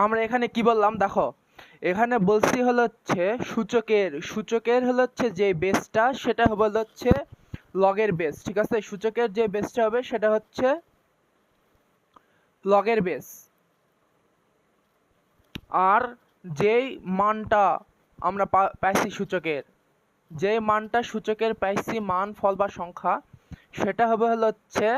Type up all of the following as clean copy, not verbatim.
আমরা এখানে কি বললাম দেখো, এখানে বলছি হলো হচ্ছে সূচকের হলো হচ্ছে যে বেসটা সেটা হলো হচ্ছে লগের বেস, ঠিক আছে। সূচকের যে বেসটা হবে সেটা হচ্ছে লগের বেস। আর যেই মানটা আমরা পাইছি সূচকের, যে মানটা সূচকের পাইছি মান, ফল বা সংখ্যা, সেটা হবে হলো হচ্ছে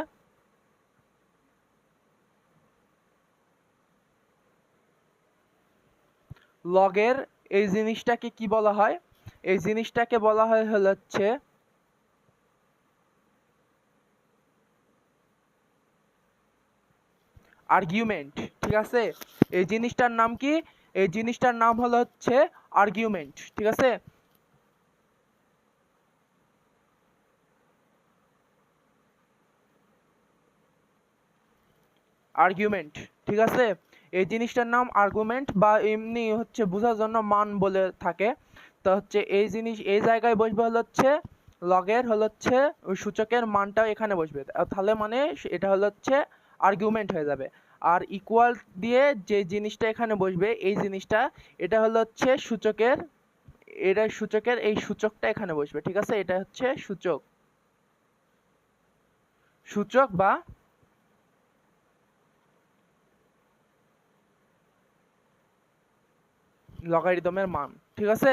লগের। এই জিনিসটাকে কি বলা হয়? এই জিনিসটাকে বলা হয় হলো হচ্ছে আর্গুমেন্ট, ঠিক আছে। এই জিনিসটার নাম কি? এই জিনিসটার নাম হলো হচ্ছে আর্গুমেন্ট, ঠিক আছে। আর্গুমেন্ট, ঠিক আছে। এই জিনিসটার নাম আর্গুমেন্ট, বা এমনি হচ্ছে বোঝার জন্য মান বলে থাকে। তো হচ্ছে এই জিনিস এই জায়গায় বসবে হলো হচ্ছে লগের হলো হচ্ছে ওই সূচকের মানটাও এখানে বসবে, তাহলে মানে এটা হলো হচ্ছে আর্গুমেন্ট হয়ে যাবে। আর ইকুয়াল দিয়ে যে জিনিসটা এখানে বসবে, এই জিনিসটা এটা হলো হচ্ছে সূচকের, এটা সূচকের এই সূচকটা এখানে বসবে, ঠিক আছে। এটা হচ্ছে সূচক, সূচক বা লগারিদমের মান, ঠিক আছে।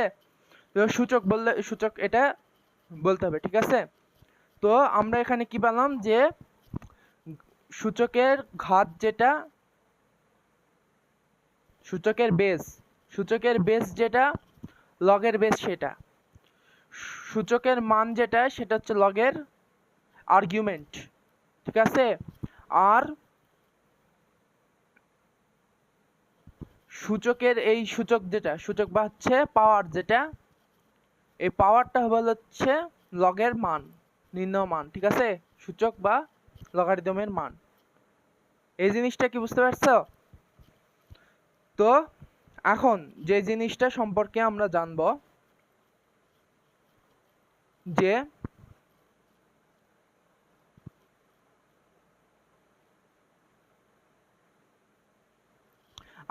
তো সূচক বললে সূচক এটা বলতে হবে, ঠিক আছে। তো আমরা এখানে কি পেলাম যে সূচকের ঘাত যেটা, সূচকের বেস যেটা লগের বেস সেটা, সূচকের মান যেটা সেটা হচ্ছে লগের আর্গুমেন্ট, ঠিক আছে। আর সূচকের এই সূচক যেটা, সূচক বা হচ্ছে পাওয়ার যেটা, এই পাওয়ারটা হলো হচ্ছে লগের মান, নির্ণয় মান, ঠিক আছে। সূচক বা লগারিদমের মান, এই জিনিসটা কি বুঝতে পারছো? তো এখন যে জিনিসটা সম্পর্কে আমরা জানবো, যে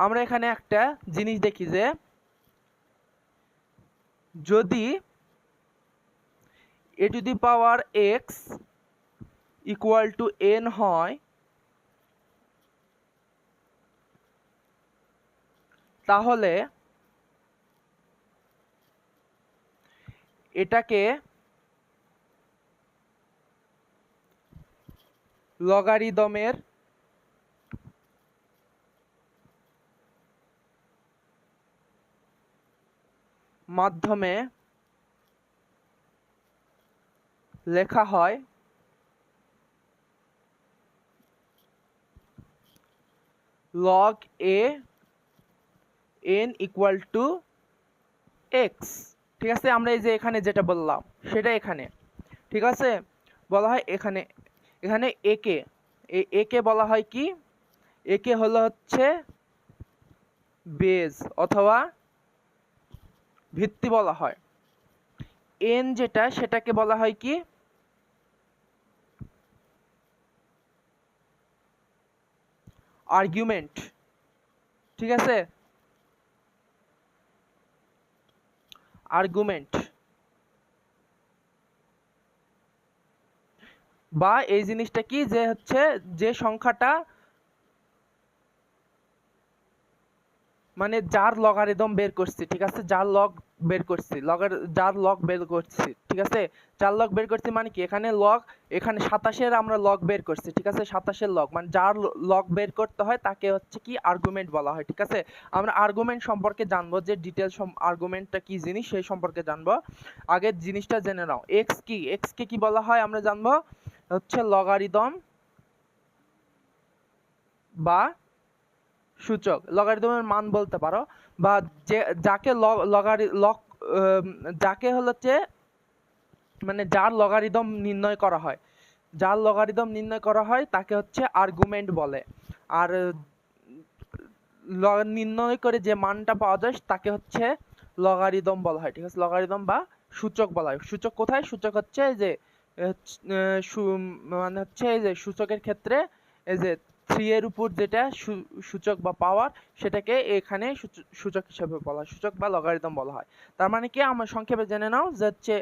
আমরা এখানে একটা জিনিস দেখি যে যদি a two the power x equal to n হয়, তাহলে এটাকে লগারিদমের মাধ্যমে লেখা হয় log a n equal to x, ঠিক আছে। আমরা এই যে এখানে যেটা বললাম সেটা এখানে, ঠিক আছে, বলা হয় এখানে, এখানে একে বলা হয় কি, একে হলো হচ্ছে বেজ অথবা ভিত্তি বলা হয়। এন যেটা সেটাকে বলা হয় কি, আর্গুমেন্ট, ঠিক আছে, আর্গুমেন্ট। বা এই জিনিসটা কি, যে হচ্ছে যে সংখ্যাটা মানে যার লগারিদম বের করছি, ঠিক আছে, যার লগ বের করছি, যার লগ বের করছি, ঠিক আছে। যার লগ বের করছি মানে কি, এখানে লগ, এখানে 27-এর আমরা লগ বের করছি, ঠিক আছে। 27-এর লগ মানে যার লগ বের করতে হয় তাকে হচ্ছে কি আর্গুমেন্ট বলা হয়, ঠিক আছে। আমরা আর্গুমেন্ট সম্পর্কে জানবো, যে ডিটেলস আর্গুমেন্টটা কি জিনিস সেই সম্পর্কে জানবো। আগের জিনিসটা জেনে নাও, এক্স কি, এক্স কে কি বলা হয় আমরা জানবো, হচ্ছে লগারিদম বা সূচক, লগারিদমের মান বলতে পারো, বা যে যাকে যাকে হচ্ছে মানে যার লগারিদম নির্ণয় করা হয়, যার লগারিদম নির্ণয় করা হয় তাকে হচ্ছে আর্গুমেন্ট বলে। আর নির্ণয় করে যে মানটা পাওয়া যায় তাকে হচ্ছে লগারিদম বলা হয়, ঠিক আছে। লগারিদম বা সূচক বলা হয়। সূচক কোথায়? সূচক হচ্ছে যে মানে হচ্ছে এই যে সূচকের ক্ষেত্রে এই যে 3 এর উপর যেটা সূচক বা পাওয়ার, সেটাকে এখানে সূচক হিসেবে বলা হয়, সূচক বা লগারিদম বলা হয়। তার মানে কি, আমরা সংক্ষেপে জেনে নাও যে হচ্ছে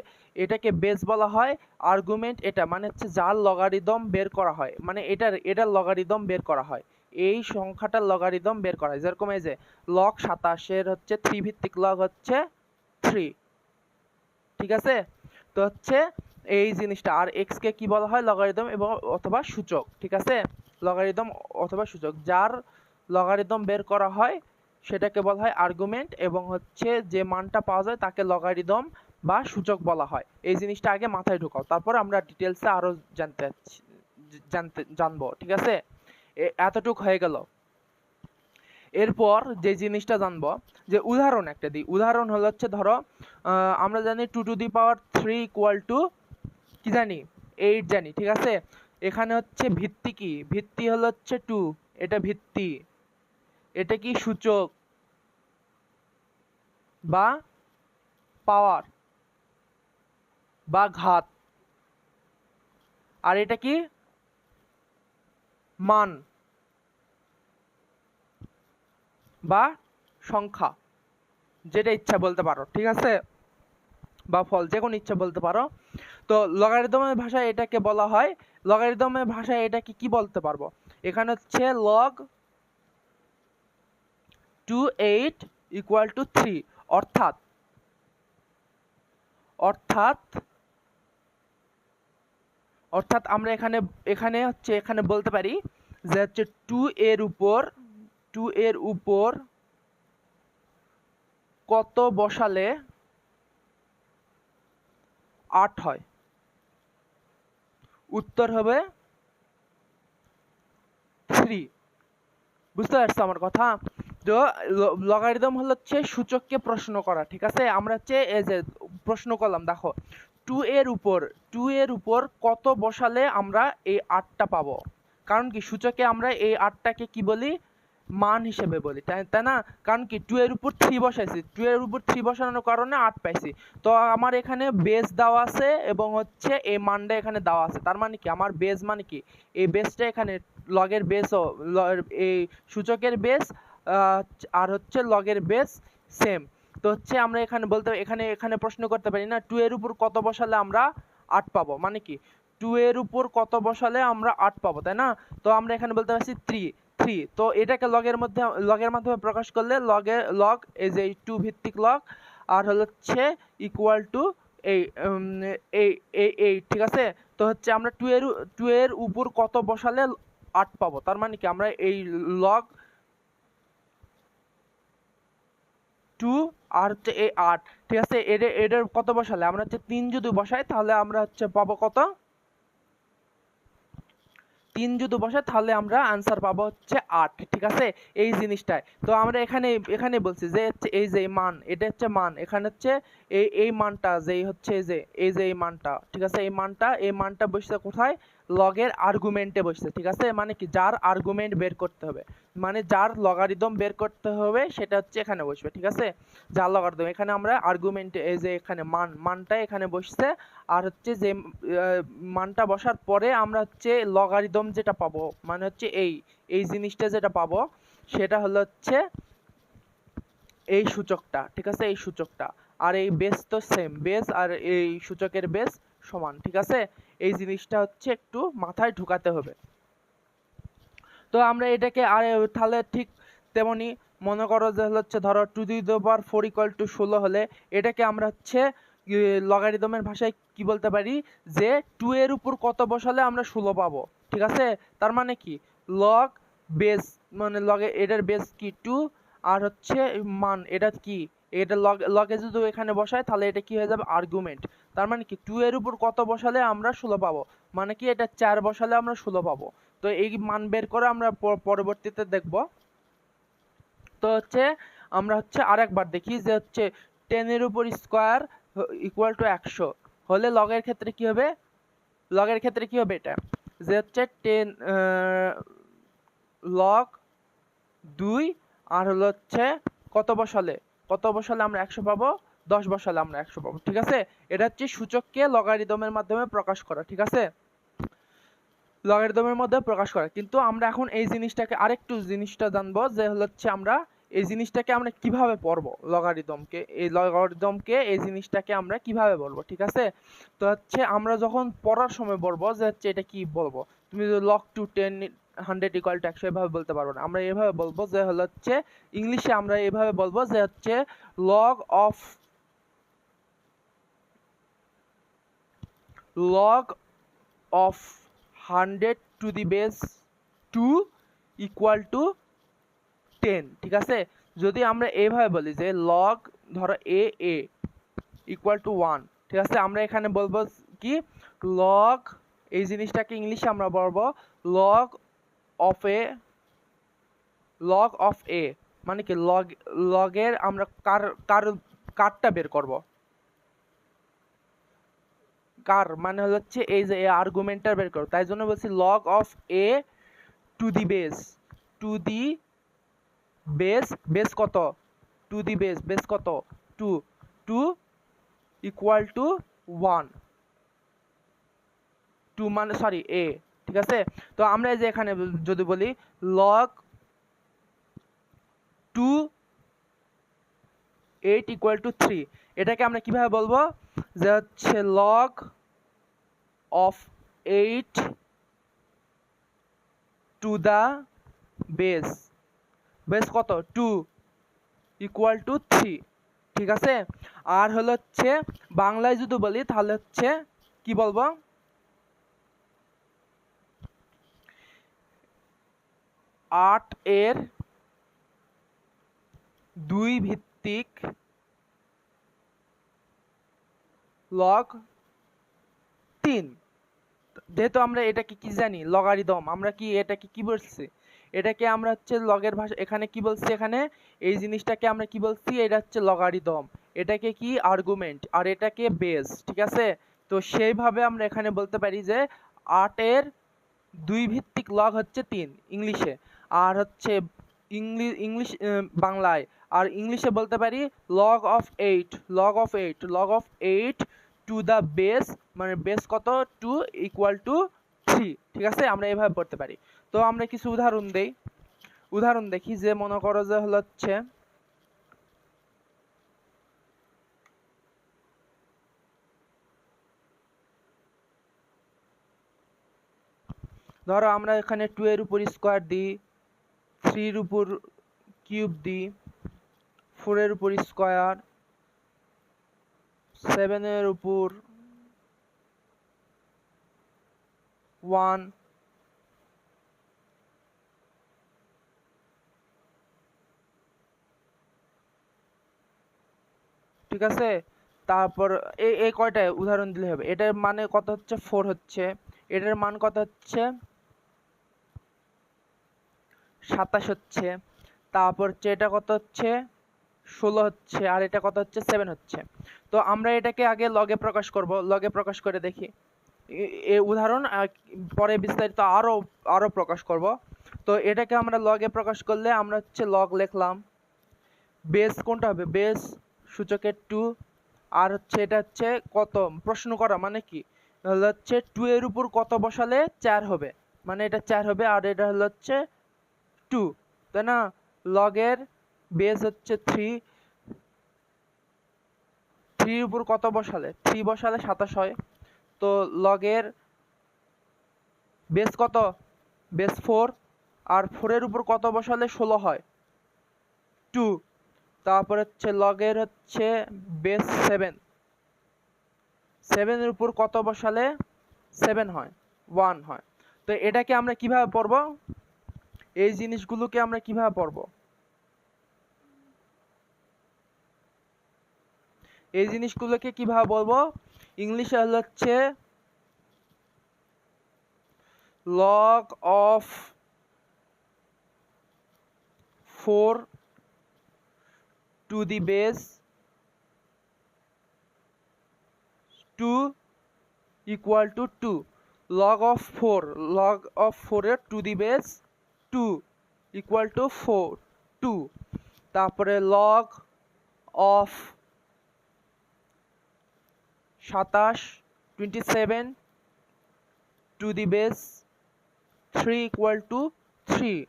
এটাকে বেস বলা হয়, আর্গুমেন্ট এটা মানে হচ্ছে যার লগারিদম বের করা হয়, মানে এটার লগারিদম বের করা হয়, এই সংখ্যাটার লগারিদম বের করা হয়। যেরকম এই যে লগ 27 এর হচ্ছে 3 ভিত্তিক লগ হচ্ছে 3, ঠিক আছে। তো হচ্ছে এই জিনিসটা, আর এক্স কে কি বলা হয়, লগারিদম এবং অথবা সূচক, ঠিক আছে। লগারিদম অথবা সূচক, যার লগারিদম বের করা হয় সেটাকে বলা হয় আর্গুমেন্ট, এবং হচ্ছে যে মানটা পাওয়া যায় তাকে লগারিদম বা সূচক বলা হয়। এই জিনিসটা আগে মাথায় ঢোকাও, তারপর আমরা ডিটেলসে আরো জানবো, ঠিক আছে। এতটুক হয়ে গেল। এরপর যে জিনিসটা জানবো, যে উদাহরণ একটা দিই। উদাহরণ হলো হচ্ছে, ধরো আমরা জানি 2 two the power 3 equal to কি জানি, 8 জানি, ঠিক আছে। এখানে হচ্ছে ভিত্তি কি, ভিত্তি হলো হচ্ছে 2, এটা ভিত্তি, এটা কি সূচক বা পাওয়ার বা ঘাত, আর এটা কি মান বা সংখ্যা, যেটা ইচ্ছা বলতে পারো, ঠিক আছে, বা ফল, যে কোনো ইচ্ছা বলতে পারো। তো লগারিদমের ভাষায় এটাকে বলা হয়, লগারিদমের ভাষায় এটাকে কি বলতে পারবো, এখানে হচ্ছে লগ 28 ইকুয়াল টু 3, অর্থাৎ অর্থাৎ অর্থাৎ আমরা এখানে এখানে হচ্ছে এখানে বলতে পারি যে হচ্ছে 2 এর উপর কত বসালে 8 হয়, উত্তর হবে 3। বুঝতে পারছো আমার কথা? তো লগারিদম হলো হচ্ছে সূচককে প্রশ্ন করা, ঠিক আছে। আমরা হচ্ছে এই যে প্রশ্ন করলাম, দেখো 2 এর উপর কত বসালে আমরা এই 8টা পাবো। কারণ কি, সূচকে আমরা এই 8টাকে কি বলি, মান হিসেবে বলি, তাই না। কারণ কি, 2 এর উপর 3 বসাইছি, 2 এর উপর 3 বসানোর কারণে 8 পাইছি। তো আমার এখানে বেস দেওয়া আছে এবং হচ্ছে এই মানটা এখানে দেওয়া আছে। তার মানে কি, আমার বেস মানে কি, এই বেসটা এখানে লগের বেসও, এই সূচকের বেস আর হচ্ছে লগের বেস সেম। তো হচ্ছে আমরা এখানে বলতে, এখানে প্রশ্ন করতে পারি না 2 এর উপর কত বসালে আমরা 8 পাবো, মানে কি 2 এর উপর কত বসালে আমরা 8 পাবো, তাই না। তো আমরা এখানে বলতে পারছি 3। তো এটাকে লগের মাধ্যমে প্রকাশ করলে লগ এই যে 2 ভিত্তিক লগ আর হচ্ছে ইকুয়াল টু এই এই ঠিক আছে। তো হচ্ছে আমরা 2 এর উপর কত বসালে 8 পাবো, তার মানে কি আমরা এই লগ 2 আর হচ্ছে এই 8, ঠিক আছে, এটার কত বসালে আমরা হচ্ছে 3 যদি বসাই তাহলে আমরা হচ্ছে পাবো কত, 3 যদি বসাই তাহলে আমরা আনসার পাবো হচ্ছে 8, ঠিক আছে। এই জিনিসটাই তো আমরা এখানে বলছি যে এই যে মান, এটা হচ্ছে মান, এখানে হচ্ছে এই মানটা যেই হচ্ছে এই যে এই মানটা, ঠিক আছে, এই মানটা বসছে কোথায়, লগের আর্গুমেন্টে বসছে, ঠিক আছে। মানে কি, যার আর্গুমেন্ট বের করতে হবে, মানে যার লগারিদম বের করতে হবে সেটা হচ্ছে এখানে বসবে, ঠিক আছে। যার লগারিদম, এখানে আমরা আর্গুমেন্টে এই যে এখানে মানটা এখানে বসছে, আর হচ্ছে যে মানটা বসার পরে আমরা হচ্ছে লগারিদম যেটা পাবো, মানে হচ্ছে এই জিনিসটা যেটা পাবো সেটা হলো হচ্ছে এই সূচকটা, ঠিক আছে, এই সূচকটা। আর এই বেস তো সেম, বেস আর এই সূচকের বেস সমান, ঠিক আছে। এই জিনিসটা হচ্ছে একটু মাথায় ঢুকাতে হবে। তো আমরা এটাকে আর তাহলে ঠিক তেমনি মনে করো যে হচ্ছে, ধরো 2 two the power 4 equal to 16 হলে এটাকে আমরা হচ্ছে লগারিদমের ভাষায় কি বলতে পারি, যে 2 এর উপর কত বসালে আমরা 16 পাবো, ঠিক আছে। তার মানে কি, লগ বেস, মানে লগে এটার বেস কি 2, আর হচ্ছে মান এটা কি, এটা লগে যদি এখানে বসায় তাহলে এটা কি হয়ে যাবে, আর্গুমেন্ট। তার মানে কি 2 এর উপর কত বসালে আমরা 16 পাবো, মানে কি এটা 4 বসালে আমরা 16 পাবো। তো এই মান বের করে আমরা পরবর্তীতে দেখব। তো হচ্ছে আমরা হচ্ছে আরেকবার দেখি যে হচ্ছে 10 এর উপর স্কয়ার ইকুয়াল টু 100 হলে লগের ক্ষেত্রে কি হবে, এটা যে হচ্ছে 10 লগ 2 আর হলো হচ্ছে কত বসালে আমরা 100 পাবো, 10 বসালে আমরা 100 পাবো, ঠিক আছে। এটা হচ্ছে সূচককে লগারিদমের মাধ্যমে প্রকাশ করা, ঠিক আছে। লগারিদমের মধ্যে প্রকাশ করে। কিন্তু আমরা এখন এই জিনিসটাকে আরেকটু জিনিসটা জানবো যে হচ্ছে আমরা এই জিনিসটাকে আমরা কিভাবে পড়বো, লগারিদমকে এই জিনিসটাকে আমরা কিভাবে বলবো, ঠিক আছে? তো হচ্ছে আমরা যখন পড়ার সময় বলবো যে হচ্ছে এটা কি বলবো, তুমি যদি log to 10 100 equal to 100 এভাবে বলতে পারবো না, আমরা এভাবে বলবো যে হচ্ছে ইংলিশে আমরা এভাবে বলবো যে হচ্ছে log of 100 to the base 2 equal to 10, ঠিক আছে? যদি আমরা এইভাবে বলি যে log ধরো a equal to 1, ঠিক আছে, আমরা এখানে বলবো কি log, এই জিনিসটাকে ইংলিশে আমরা বলবো log of a মানে কি লগের আমরা কারটা বের করব, কার মানে হচ্ছে এই যে আর্গুমেন্টটা বের করব, তাই জন্য বলছি log of a to the base কত, to the base কত 2 equal to 1, 2 মানে সরি a, ঠিক আছে? তো আমরা এই যে এখানে যদি বলি log 2 8 equal to 3, এটাকে আমরা কিভাবে বলবো যে হচ্ছে log of 8 to the base কত 2 equal to 3, ঠিক আছে? আর হচ্ছে বাংলায় যদি বলি তাহলে হচ্ছে কি বলবো, 8 এর 2 ভিত্তিক log 3, যেহেতু আমরা এটাকে কি জানি লগারিদম, আমরা কি এটাকে কি বলছি, এটাকে আমরা হচ্ছে লগের ভাষা এখানে কি বলছি, এখানে এই জিনিসটাকে আমরা কি বলছি, এটা হচ্ছে লগারিদম, এটাকে কি আর্গুমেন্ট, আর এটাকে বেস, ঠিক আছে? তো সেইভাবে আমরা এখানে বলতে পারি যে 8 এর 2 ভিত্তিক লগ হচ্ছে 3 ইংলিশে, আর হচ্ছে ইংলিশ বাংলায়, আর ইংলিশে বলতে পারি log of 8 to the base, মানে বেস কত 2 ইকুয়াল টু 3, ঠিক আছে? আমরা এভাবে পড়তে পারি। তো আমরা কিছু উদাহরণ দেখি, যে মনে করো যে হচ্ছে ধরো আমরা এখানে 2 এর উপর স্কোয়ার দিই, 3 এর উপর কিউব দিই, 4 এর উপর স্কোয়ার, 7 এর উপর 1, ঠিক আছে? তারপর এই কয়টা উদাহরণ দিলে হবে, এটার মানে কত হচ্ছে 4 হচ্ছে, এটার মান কত হচ্ছে 27 হচ্ছে, তারপর হচ্ছে এটা কত হচ্ছে 16 হচ্ছে, আর এটা কত হচ্ছে 7 হচ্ছে। তো আমরা এটাকে আগে লগে প্রকাশ করব, লগে প্রকাশ করে দেখি এই উদাহরণ, পরে বিস্তারিত আরো প্রকাশ করব। তো এটাকে আমরা লগে প্রকাশ করলে আমরা হচ্ছে লগ লিখলাম, বেস কোনটা হবে, বেস সূচকের 2, আর হচ্ছে এটা হচ্ছে কত প্রশ্ন করা মানে কি হচ্ছে 2 এর উপর কত বসালে 4 হবে, মানে এটা 4 হবে, আর এটা হচ্ছে 2, তাই না? লগের বেস হচ্ছে 3 এর উপর কত বসালে 3 বসালে 27 হয়, তো লগের বেস কত, বেস 4, আর 4 এর উপর কত বসালে 16 হয় 2, তারপর হচ্ছে লগের হচ্ছে বেস 7 এর উপর কত বসালে 7 হয় 1 হয়। তো এটাকে আমরা কিভাবে পড়বো, এই জিনিসগুলোকে আমরা কিভাবে পড়বো, এই জিনিসগুলোকে কিভাবে বলবো, ইংলিশে হচ্ছে log of 4 to the base 2 equal to 2, log of 4 এর to the base 2 equal to 2, তারপরে log of 27 to the base 3 equal to 3,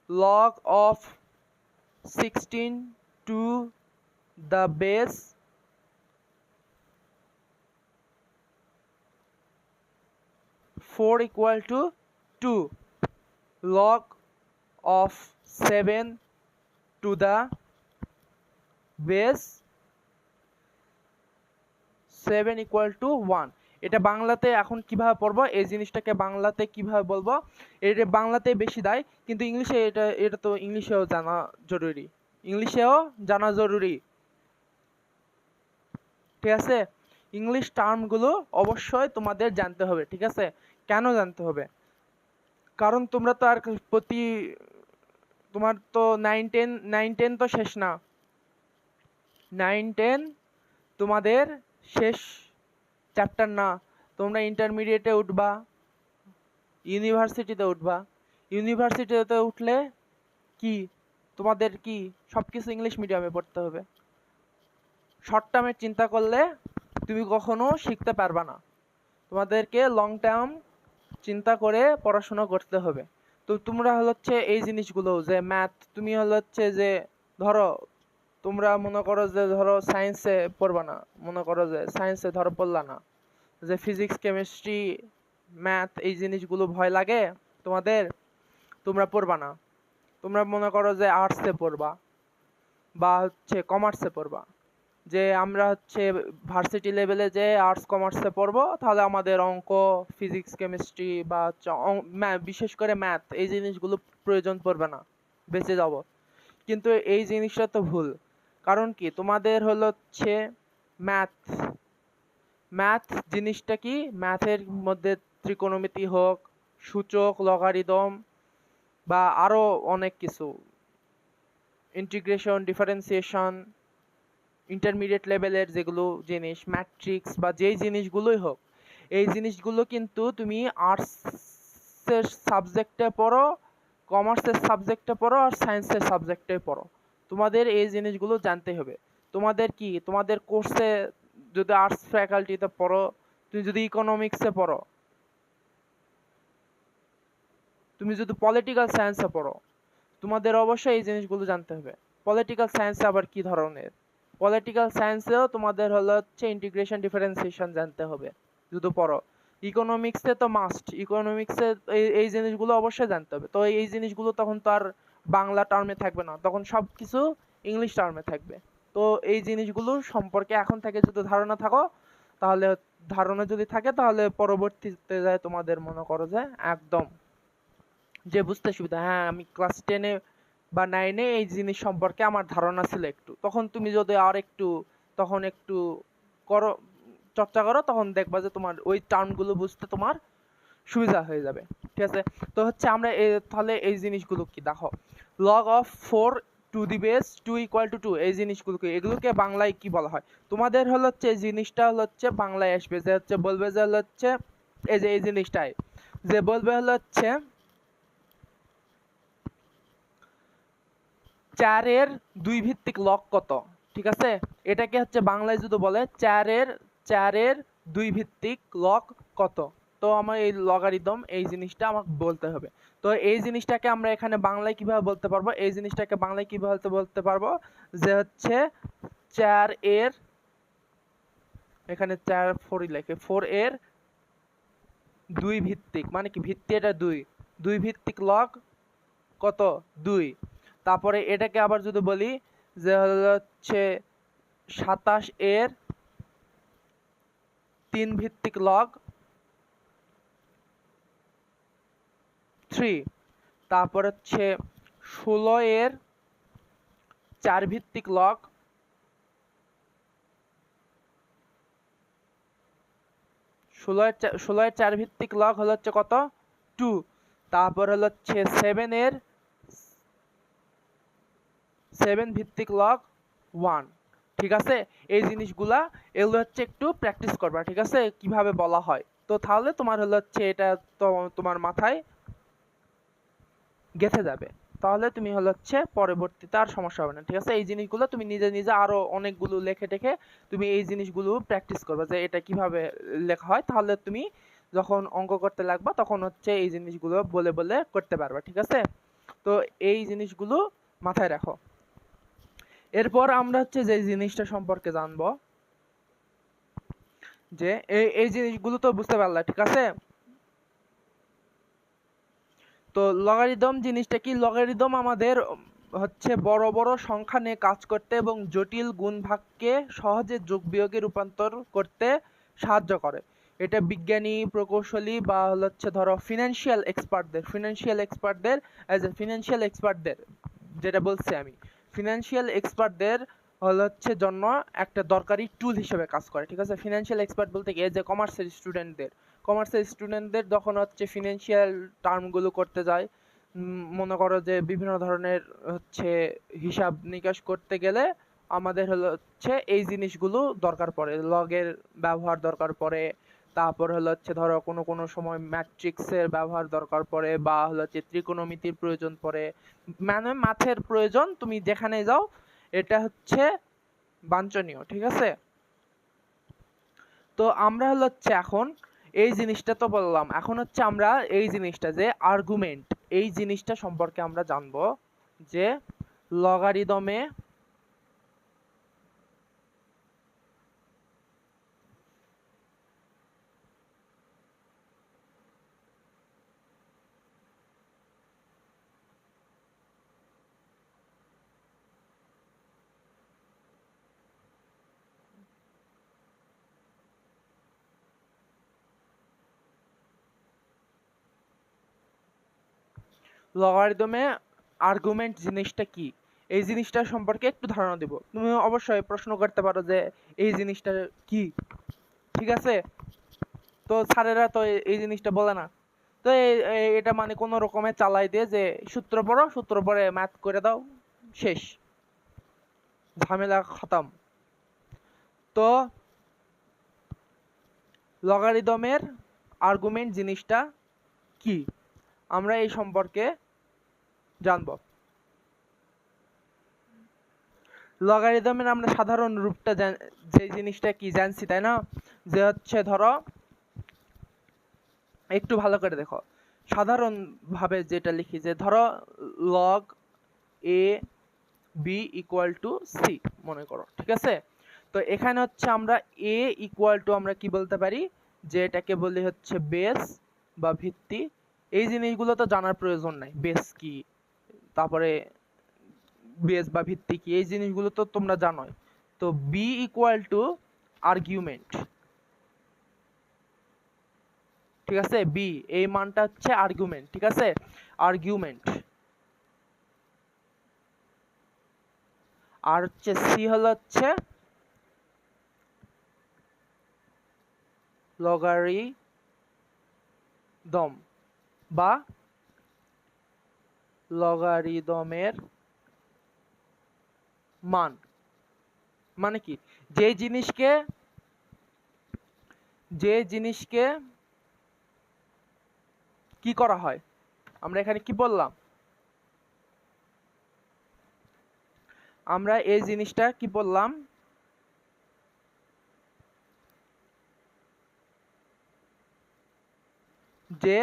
log of 16 to the base 4 equal to 2, log of 7 to the base 7 equal to 1। এটা বাংলাতে এখন কিভাবে পড়বো, এই জিনিসটাকে বাংলাতে কিভাবে বলবো, এটা বাংলাতে বেশি দেয়, কিন্তু ইংলিশে এটা তো ইংলিশেও জানা জরুরি, ঠিক আছে। ইংলিশ টার্মগুলো অবশ্যই তোমাদের জানতে হবে, ঠিক আছে। কেন জানতে হবে, কারণ তোমরা তো আর তোমার তো 9-10 তো শেষ না, 9-10 তোমাদের শেষ চ্যাপ্টার না, তোমরা ইন্টারমিডিয়েটে উঠবা, ইউনিভার্সিটিতে উঠবা, ইউনিভার্সিটিতে উঠলে কি তোমাদের কি সবকিছু ইংলিশ মিডিয়ামে পড়তে হবে। শর্ট টার্মের চিন্তা করলে তুমি কখনো শিখতে পারবা না, তোমাদেরকে লং টার্ম চিন্তা করে পড়াশোনা করতে হবে। তো তোমরা হচ্ছে এই জিনিসগুলো যে ম্যাথ, তুমি হচ্ছে যে ধরো তোমরা মনে করো যে ধরো সায়েন্সে পড়বা না, মনে করো যে সায়েন্সে ধরো পড়লা না, যে ফিজিক্স কেমিস্ট্রি ম্যাথ এই জিনিসগুলো ভয় লাগে তোমাদের, তোমরা পড়বা না। তোমরা মনে করো যে আর্টসে পড়বা বা হচ্ছে কমার্সে পড়বা, যে আমরা হচ্ছে ভার্সিটি লেভেলে যে আর্টস কমার্সে পড়বো, তাহলে আমাদের অঙ্ক ফিজিক্স কেমিস্ট্রি বা বিশেষ করে ম্যাথ এই জিনিসগুলো প্রয়োজন পড়বে না, বেঁচে যাব। কিন্তু এই জিনিসটা তো ভুল, কারণ কি তোমাদের হচ্ছে ম্যাথ জিনিসটা কি, ম্যাথের মধ্যে ত্রিকোণমিতি হোক, সূচক, লগারিদম বা আরো অনেক কিছু, ইন্টিগ্রেশন, ডিফারেন্সিয়েশন, ইন্টারমিডিয়েট লেভেলের যেগুলো জিনিস, ম্যাট্রিক্স বা যেই জিনিসগুলোই হোক, এই জিনিসগুলো কিন্তু তুমি আর্টসের সাবজেক্টে পড়ো, কমার্সের সাবজেক্টে পড়ো আর সায়েন্সের সাবজেক্টে পড়ো, তোমাদের এই জিনিসগুলো জানতে হবে। তোমাদের কোর্সে যদি আর্টস ফ্যাকাল্টিতে পড়ো, তুমি যদি ইকোনমিক্সে পড়ো, তুমি যদি পলিটিক্যাল সায়েন্সে পড়ো, তোমাদের অবশ্যই এই জিনিসগুলো জানতে হবে। পলিটিক্যাল সায়েন্স আবার কি ধরনের, পলিটিক্যাল সায়েন্সেও তোমাদের হচ্ছে ইন্টিগ্রেশন, ডিফারেন্সিয়েশন জানতে হবে যদি পড়ো। ইকোনমিক্সে তো মাস্ট, ইকোনমিক্সে এই জিনিসগুলো অবশ্যই জানতে হবে। তো এই জিনিসগুলো তখন তো আর বাংলা টার্মে থাকবে না, তখন সব কিছু ইংলিশ টার্মে থাকবে। তো এই জিনিসগুলো সম্পর্কে এখন থেকে যদি ধারণা যদি থাকে, তাহলে পরবর্তীতে যায় তোমাদের মনে করো যে একদম যে বুঝতে সুবিধা, হ্যাঁ আমি ক্লাস 10-এ বা 9-এ এই জিনিস সম্পর্কে আমার ধারণা ছিল একটু, তখন তুমি যদি আর একটু তখন একটু চর্চা করো, তখন দেখবা যে তোমার ওই টার্মগুলো বুঝতে তোমার সুবিধা হয়ে যাবে, ঠিক আছে। তো হচ্ছে আমরা তাহলে এই জিনিসগুলো কি দেখো, log of 4 to the base 2 equal to 2, এই জিনিসগুলোকে এগুলোকে বাংলায় কি বলা হয়, তোমাদের হচ্ছে এই জিনিসটা হচ্ছে বাংলায় আসবে, যে হচ্ছে বলবে যে হচ্ছে এই যে এই জিনিসটাই যে বলবে হচ্ছে 4-এর 2 ভিত্তিক লগ কত, ঠিক আছে। এটাকে হচ্ছে বাংলায় যদি বলে 4-এর 2 ভিত্তিক লগ কত, তো আমার এই লগারিদম এই জিনিসটা আমাকে বলতে হবে। তো এই জিনিসটাকে আমরা এখানে বাংলায় কিভাবে বলতে পারবো, এই জিনিসটাকে বাংলায় কিভাবে বলতে পারবো, যে হচ্ছে 4-এর, এখানে 4 লেখে, 4-এর 2 ভিত্তিক, মানে কি ভিত্তি এটা 2 ভিত্তিক লগ কত 2। তারপরে এটাকে আবার যদি বলি যে হচ্ছে 27-এর 3 ভিত্তিক লগ 3, তারপর হচ্ছে 16-এর 4 ভিত্তিক লগ 16-এর 4 ভিত্তিক লগ হচ্ছে কত 2, তারপর হচ্ছে 7-এর 7 ভিত্তিক লগ 1, ঠিক আছে। এই জিনিসগুলা এগুলো হচ্ছে একটু প্র্যাকটিস করবা, ঠিক আছে, কিভাবে বলা হয়। তো তাহলে তোমার হচ্ছে এটা তো তোমার মাথায় গেঁথে যাবে, তাহলে তুমি হচ্ছে পরবর্তীতে আর সমস্যা হবে না, ঠিক আছে। এই জিনিসগুলো তুমি নিজে নিজে আরো অনেকগুলো লেখে টেখে তুমি এই জিনিসগুলো প্র্যাকটিস করবে যে এটা কিভাবে লেখা হয়, তাহলে তুমি যখন অঙ্ক করতে লাগবা তখন হচ্ছে এই জিনিসগুলো বলে বলে করতে পারবা, ঠিক আছে? তো এই জিনিসগুলো মাথায় রাখো। এরপর আমরা হচ্ছে যে জিনিসটা সম্পর্কে জানবো, যে এই জিনিসগুলো তো বুঝতে পারলা, ঠিক আছে? তো লগারিদম জিনিসটা কি? লগারিদম আমাদের হচ্ছে বড় বড় সংখ্যা নিয়ে কাজ করতে এবং জটিল গুণভাগকে সহজে যোগ বিয়োগে রূপান্তর করতে সাহায্য করে। এটা বিজ্ঞানী, প্রকৌশলী বা হচ্ছে ধরো ফিনান্সিয়াল এক্সপার্টদের যেটা বলছি আমি, ফিনান্সিয়াল এক্সপার্টদের হচ্ছে জন্য একটা দরকারি টুল হিসেবে কাজ করে, ঠিক আছে? ফিনান্সিয়াল এক্সপার্ট বলতে কি, যে কমার্সের স্টুডেন্টদের যখন হচ্ছে ফিনান্সিয়াল টার্মগুলো করতে যায়, মনে করো যে বিভিন্ন ধরনের হচ্ছে হিসাব নিকাশ করতে গেলে আমাদের হচ্ছে এই জিনিসগুলো দরকার পড়ে, লগের ব্যবহার দরকার পড়ে, তারপর হচ্ছে ধরো কোনো কোনো সময় ম্যাট্রিক্সের ব্যবহার দরকার পড়ে, বা হচ্ছে ত্রিকোণমিতির প্রয়োজন পড়ে, মানে ম্যাথের প্রয়োজন তুমি যেখানে যাও, এটা হচ্ছে বাঞ্ছনীয়, ঠিক আছে? তো আমরা হচ্ছে এখন এই জিনিসটা তো বললাম, এখন হচ্ছে আমরা এই জিনিসটা যে আর্গুমেন্ট, এই জিনিসটা সম্পর্কে আমরা জানবো, যে লগারিদমে লগারিদমে আর্গুমেন্ট জিনিসটা কি, এই জিনিসটা সম্পর্কে একটু ধারণা দেব। তুমি অবশ্যই প্রশ্ন করতে পারো যে এই জিনিসটা কি, ঠিক আছে? তো স্যারেরা তো এই জিনিসটা বলে না, তো এটা মানে কোনো রকমে চালাই দিয়ে যে সূত্র পড়ে ম্যাথ করে দাও, শেষ, ঝামেলা খতম। তো লগারিদমের আর্গুমেন্ট জিনিসটা কি, আমরা এই সম্পর্কে জানব। লগারিদমের আমরা সাধারণ রূপটা যে জিনিসটা কি জানছি, তাই না? যে হচ্ছে ধরো, একটু ভালো করে দেখো, সাধারণ ভাবে যেটা লিখি, যে ধরো log a b equal to c মনে করো, ঠিক আছে? তো এখানে হচ্ছে আমরা এ ইকুয়াল টু আমরা কি বলতে পারি, যে এটাকে বলি হচ্ছে বেস বা ভিত্তি। এই জিনিসগুলো তো জানার প্রয়োজন নাই, বেস কি, তারপরে বেস বা ভিত্তি কি, এই জিনিসগুলো তো তোমরা জানোই। তো বি ইকুয়াল টু আর্গুমেন্ট, ঠিক আছে? বি এই মানটা হচ্ছে আর্গুমেন্ট, ঠিক আছে? আর্গুমেন্ট। আর হচ্ছে সি হচ্ছে লগারিদম বা লগারিদমের মান। মানে কি, যে জিনিসকে কি করা হয়, আমরা এখানে কি বললাম, আমরা এই জিনিসটা কি বললাম, যে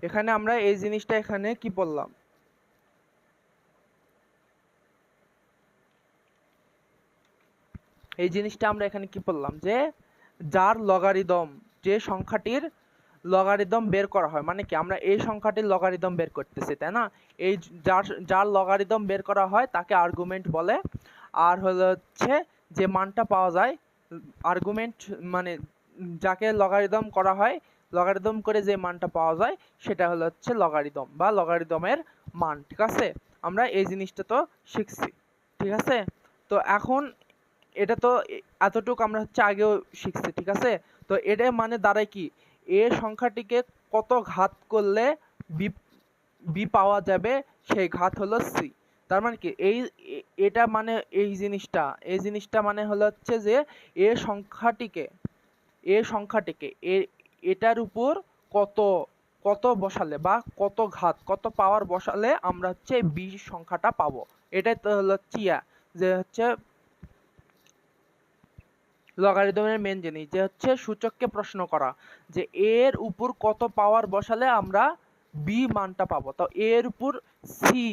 এখানে আমরা এই জিনিসটা এখানে কি বললাম, এই জিনিসটা আমরা এখানে কি বললাম, যে যার লগারিদম, যে সংখ্যাটির লগারিদম বের করা হয়, মানে কি আমরা এই সংখ্যাটির লগারিদম বের করতেছি, তাই না? এই যার লগারিদম বের করা হয় তাকে আর্গুমেন্ট বলে। আর হচ্ছে যে মানটা পাওয়া যায়, আর্গুমেন্ট মানে যাকে লগারিদম করা হয়, লগারিদম করে যে মানটা পাওয়া যায় সেটা হচ্ছে লগারিদম বা লগারিদমের মান, ঠিক আছে? আমরা এই জিনিসটা তো শিখছি, ঠিক আছে? তো এখন এটা তো এতটুকু আমরা হচ্ছে আগেও শিখছি, ঠিক আছে? তো এটা মানে দাঁড়ায় কি, এ সংখ্যাটিকে কত ঘাত করলে বি বি পাওয়া যাবে, সেই ঘাত হলো সি। তার মানে কি, এটা মানে এই জিনিসটা মানে হচ্ছে যে এ সংখ্যাটিকে এটার উপর কত কত বসালে বা কত ঘাত কত পাওয়ার বসালে আমরা হচ্ছে b সংখ্যাটা পাবো। এটাই তো হলো যে হচ্ছে লগারিদমের মেন জিনিস, যে হচ্ছে সূচককে প্রশ্ন করা যে এর উপর কত পাওয়ার বসালে আমরা বি মানটা পাবো। তো এর উপর সি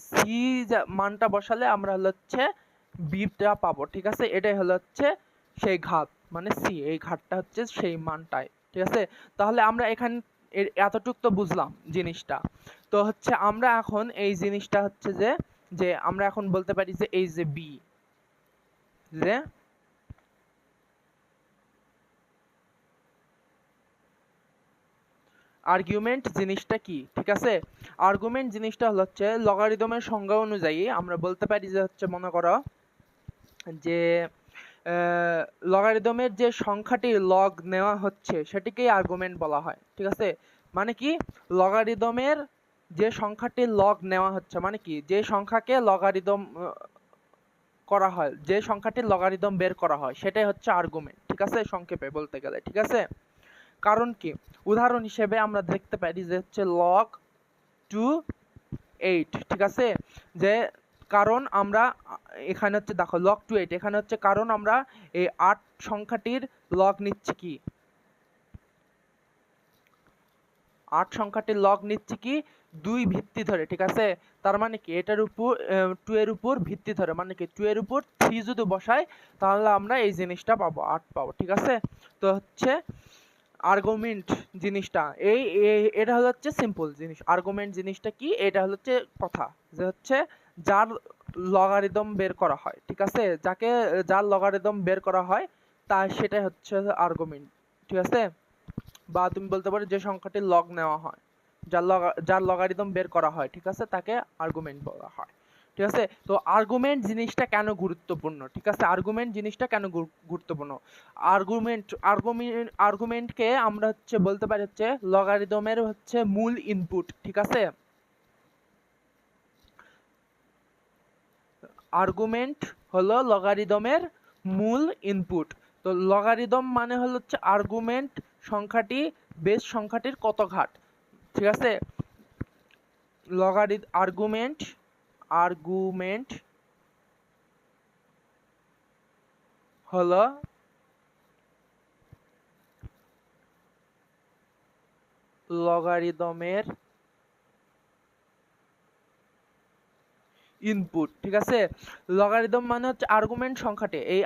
সি মানটা বসালে আমরা হচ্ছে বিটা পাবো। ঠিক আছে, এটাই হচ্ছে সেই ঘাত, মানে সি, এই ঘাতটা হচ্ছে সেই মানটাই। ঠিক আছে, তাহলে আমরা এখানে এতটুক তো বুঝলাম জিনিসটা। তো হচ্ছে আমরা এখন এই জিনিসটা হচ্ছে যে যে আমরা এখন বলতে পারি যে এই যে বি, যে আর্গুমেন্ট জিনিসটা কি। ঠিক আছে, আর্গুমেন্ট জিনিসটা হচ্ছে লগারিদমের সংজ্ঞা অনুযায়ী আমরা বলতে পারি যে হচ্ছে মনে করো যে লগারিদমের যে সংখ্যাটি লগ নেওয়া হচ্ছে সেটিকেই আর্গুমেন্ট বলা হয়। ঠিক আছে, মানে কি লগারিদমের যে সংখ্যাটি লগ নেওয়া হচ্ছে, মানে কি যে সংখ্যাকে লগারিদম করা হয়, যে সংখ্যাটি লগারিদম বের করা হয় সেটাই হচ্ছে আর্গুমেন্ট। ঠিক আছে, সংক্ষেপে বলতে গেলে। ঠিক আছে, কারণ কি উদাহরণ হিসেবে আমরা দেখতে পারি যে হচ্ছে log 2 8। ঠিক আছে, যে কারণ আমরা এখানে হচ্ছে দেখো log 2 8, এখানে হচ্ছে কারণ আমরা এই 8 সংখ্যাটির লগ নিচ্ছি কি, 8 সংখ্যাটির লগ নিচ্ছি কি 2 ভিত্তি ধরে। ঠিক আছে, তার মানে কি এটার উপর 2 এর উপর ভিত্তি ধরে, মানে কি 2 এর উপর 3 যদি বসাই তাহলে আমরা এই জিনিসটা পাবো, 8 পাবো। ঠিক আছে, তো হচ্ছে আর্গুমেন্ট জিনিসটা এটা হচ্ছে সিম্পল জিনিস। আর্গুমেন্ট জিনিসটা কি, এটা হচ্ছে কথা যে হচ্ছে যার লগারিদম বের করা হয়। ঠিক আছে, যার লগারিদম বের করা হয় তা সেটাই হচ্ছে আর্গুমেন্ট। ঠিক আছে, বা তুমি বলতে পারো যে সংখ্যাটির লগ নেওয়া হয়, যার লগারিদম বের করা হয়, ঠিক আছে, তাকে আর্গুমেন্ট বলা হয়। ঠিক আছে, তো আর্গুমেন্ট জিনিসটা কেন গুরুত্বপূর্ণ। ঠিক আছে, আর্গুমেন্ট জিনিসটা কেন গুরুত্বপূর্ণ, আর্গুমেন্টকে আমরা হচ্ছে বলতে পারি হচ্ছে লগারিদমের হচ্ছে মূল ইনপুট। ঠিক আছে, আর্গুমেন্ট হলো লগারিদমের মূল ইনপুট। তো লগারিদম মানে হচ্ছে আর্গুমেন্ট সংখ্যাটি বেস সংখ্যাটির কত ঘাত। ঠিক আছে, আর্গুমেন্ট হলো লগারিদমের ইনপুট। ঠিক আছে, লগারিদম মানে হচ্ছে আর্গুমেন্ট সংখ্যাটি, এই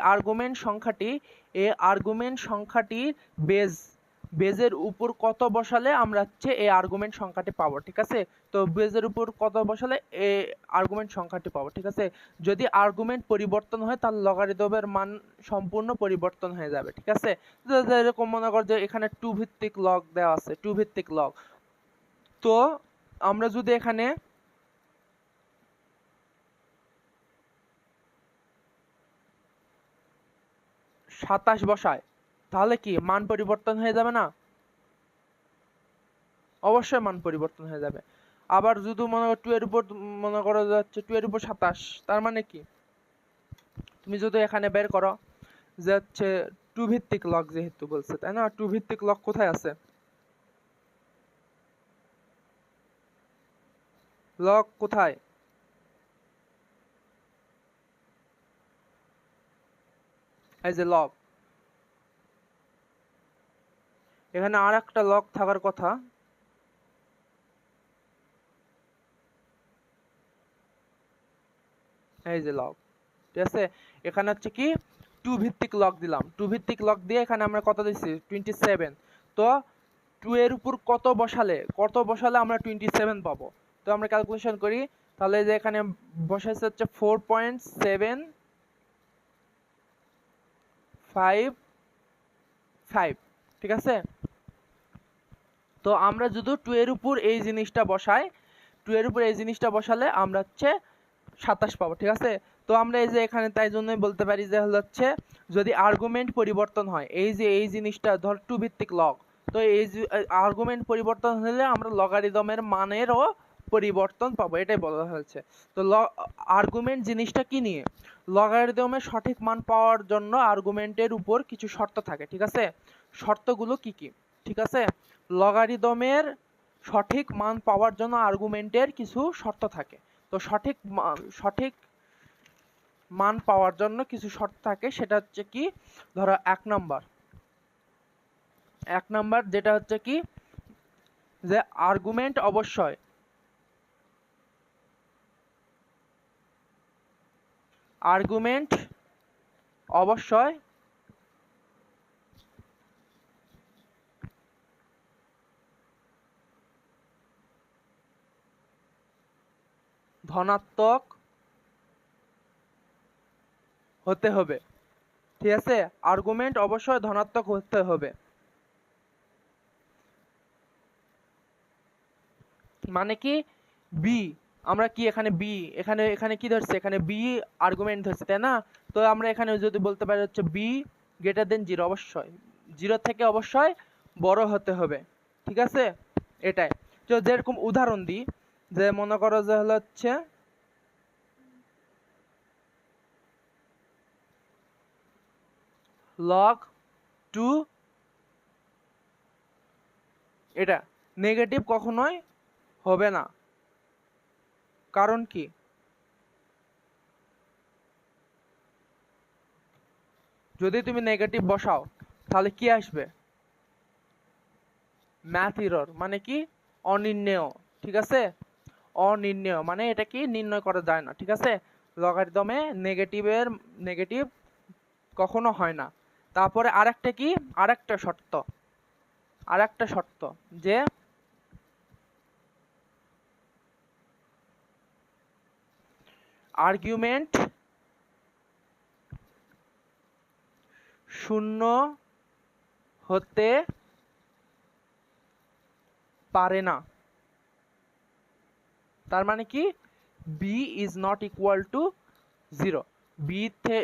আর্গুমেন্ট সংখ্যাটির বেজের উপর কত বসালে আমরা হচ্ছে এই আর্গুমেন্ট সংখ্যাটি পাবো। ঠিক আছে, তো বেজের উপর কত বসালে এই আর্গুমেন্ট সংখ্যাটি পাবো। ঠিক আছে, যদি আর্গুমেন্ট পরিবর্তন হয় তাহলে লগারিদমের মান সম্পূর্ণ পরিবর্তন হয়ে যাবে। ঠিক আছে, এরকম মনে কর যে এখানে 2 ভিত্তিক লগ দেওয়া আছে, 2 ভিত্তিক লগ। তো আমরা যদি এখানে 27 বসায় তাহলে কি মান পরিবর্তন হয়ে যাবে না? অবশ্যই মান পরিবর্তন হয়ে যাবে। আবার যদি মনে করো 2 এর উপর মনে করো যাচ্ছে 2 এর উপর 27, তার মানে কি তুমি যদি এখানে বের করো যে হচ্ছে 2 ভিত্তিক লগ, যেহেতু বলছে তাই না, 2 ভিত্তিক লগ কোথায় আছে, লগ কোথায়, এই যে লগ, এখানে আর একটা লগ থাকার কথা, এই যে লগ। ঠিক আছে, এখানে হচ্ছে কি 2 ভিত্তিক লগ দিলাম, 2 ভিত্তিক লগ দিয়ে এখানে আমরা কত দিচ্ছি 27। তো 2 এর উপর কত বসালে আমরা 27 পাবো। তো আমরা ক্যালকুলেশন করি, তাহলে যে এখানে বসাইছে হচ্ছে 4.755। ঠিক আছে, তো আমরা যদি 2 এর উপর এই জিনিসটা বসাই, 2 এর উপর এই জিনিসটা বসালে আমরা হচ্ছে 27 পাবো। ঠিক আছে, তো আমরা এই যে এখানে তাই জন্যই বলতে পারি যে হচ্ছে যদি আর্গুমেন্ট পরিবর্তন হয়, এই যে এই জিনিসটা ধর 2 ভিত্তিক লগ, তো এই আর্গুমেন্ট পরিবর্তন হলে আমরা লগারিদমের মানেরও পরিবর্তন পাবো, এটাই বলা হয়েছে। তো আর্গুমেন্ট জিনিসটা কি নিয়ে, লগারিদমের সঠিক মান পাওয়ার জন্য আর্গুমেন্টের উপর কিছু শর্ত থাকে। ঠিক আছে, শর্তগুলো কি কি, ঠিক আছে, লগারিদমের সঠিক মান পাওয়ার জন্য আর্গুমেন্টের কিছু শর্ত থাকে। তো সঠিক মান পাওয়ার জন্য কিছু শর্ত থাকে, সেটা হচ্ছে কি, ধরো এক নাম্বার যেটা হচ্ছে কি, যে আর্গুমেন্ট অবশ্যই ধনাত্মক হতে হবে। ঠিক আছে, আর্গুমেন্ট অবশ্যই ধনাত্মক হতে হবে। মানে কি, বি, আমরা কি এখানে বি, এখানে কি ধরছে, এখানে বি আর্গুমেন্ট ধরছে, তাই না? তো আমরা এখানে যদি বলতে পারি হচ্ছে বি গ্রেটার দেন 0, অবশ্যই 0 থেকে অবশ্যই বড় হতে হবে। ঠিক আছে, এটাই। তো যেরকম উদাহরণ দিই, যে মনে করো যে হচ্ছে log 2, এটা নেগেটিভ কখনোই হবে না। কারণ কি, যদি তুমি নেগেটিভ বসাও তাহলে কি আসবে, ম্যাথ এরর, মানে কি, অনির্ণেয়। ঠিক আছে, অনির্ণেয় মানে এটা কি, নির্ণয় করা যায় না। ঠিক আছে, লগারিদমে নেগেটিভ কখনো হয় না। তারপরে আরেকটা শর্ত যে আর্গুমেন্ট 0 হতে পারে না। তার মানে কি, b is not equal to 0,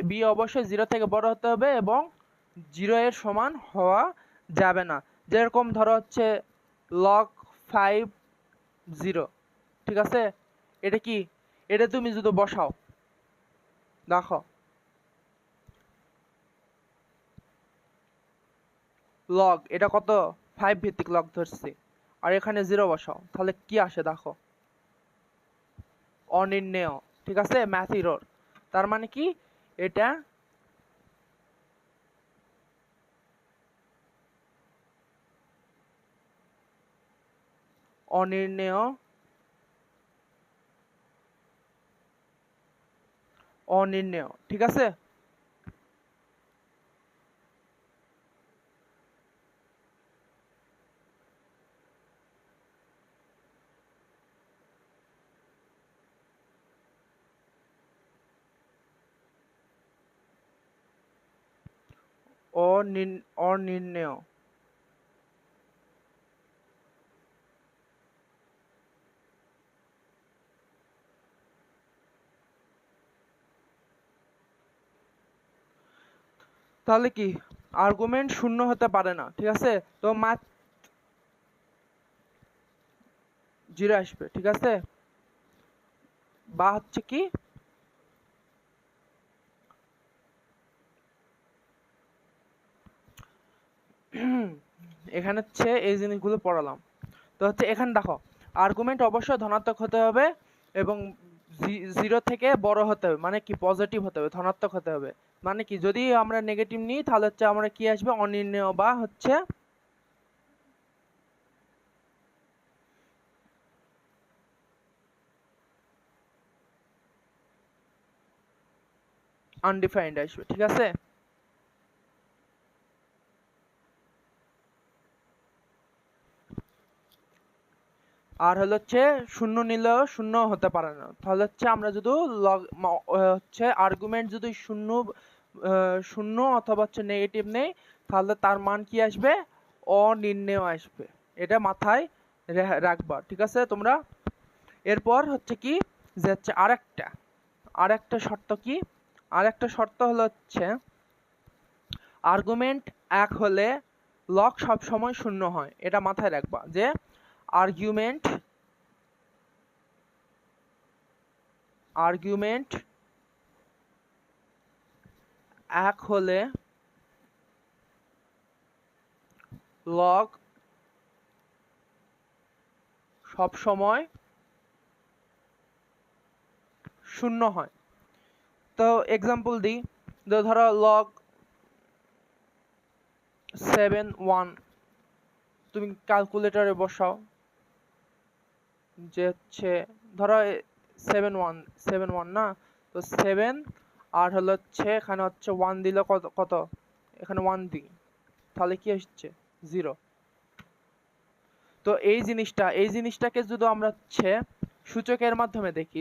b অবশ্যই 0 থেকে বড় হতে হবে এবং 0 এর সমান হওয়া যাবে না। যেরকম ধরো হচ্ছে log 5 0, ঠিক আছে, এটা কি, এটা তুমি যদি বসাও, দেখো লগ এটা কত, 5 ভিত্তিক লগ ধরছি, আর এখানে 0 বসাও, তাহলে কি আসে দেখো, অনির্ণেয়। ঠিক আছে, ম্যাথ এরর। তার মানে কি, এটা অনির্ণেয়। ঠিক আছে, অনির্ণেয়। তাহলে কি, আর্গুমেন্ট 0 হতে পারে না। ঠিক আছে, তো ম্যাথ 0 আসবে। ঠিক আছে, বা হচ্ছে কি, এখানে হচ্ছে এই জিনিসগুলো পড়ালাম। তো হচ্ছে এখানে দেখো, আর্গুমেন্ট অবশ্যই ধনাত্মক হতে হবে এবং 0 থেকে বড় হতে হবে, মানে কি, পজিটিভ হতে হবে, ধনাত্মক হতে হবে। মানে কি, যদি আমরা নেগেটিভ নিই তাহলে হচ্ছে আমরা কি আসবে, অনির্ণেয় বা হচ্ছে আনডিফাইন্ড আসবে। ঠিক আছে, আর হচ্ছে 0 নিলেও 0 হতে পারে না। তাহলে হচ্ছে আমরা যদি হচ্ছে আর্গুমেন্ট যদি 0 অথবা হচ্ছে নেগেটিভ নেই, তাহলে তার মান কি আসবে, অনির্ণেয় আসবে। এটা মাথায় রাখবা। ঠিক আছে তোমরা। এরপর হচ্ছে কি, যে হচ্ছে আরেকটা শর্ত কি, আরেকটা শর্ত হলো হচ্ছে আর্গুমেন্ট 1 হলে লগ সব সময় 0 হয়। এটা মাথায় রাখবা যে আর্গুমেন্ট 1 হলে লগ সব সময় শূন্য হয়। তো এক্সাম্পল দিই, ধরো লগ 7 1, তুমি ক্যালকুলেটরে বসাও যে হচ্ছে ধরো 7 1 না, তো 7 আর হচ্ছে এখানে হচ্ছে 1 দিলে কত কত, এখানে 1 দিই, তাহলে কি আসছে 0। তো এই জিনিসটাকে যদি আমরা হচ্ছে সূচকের মাধ্যমে দেখি,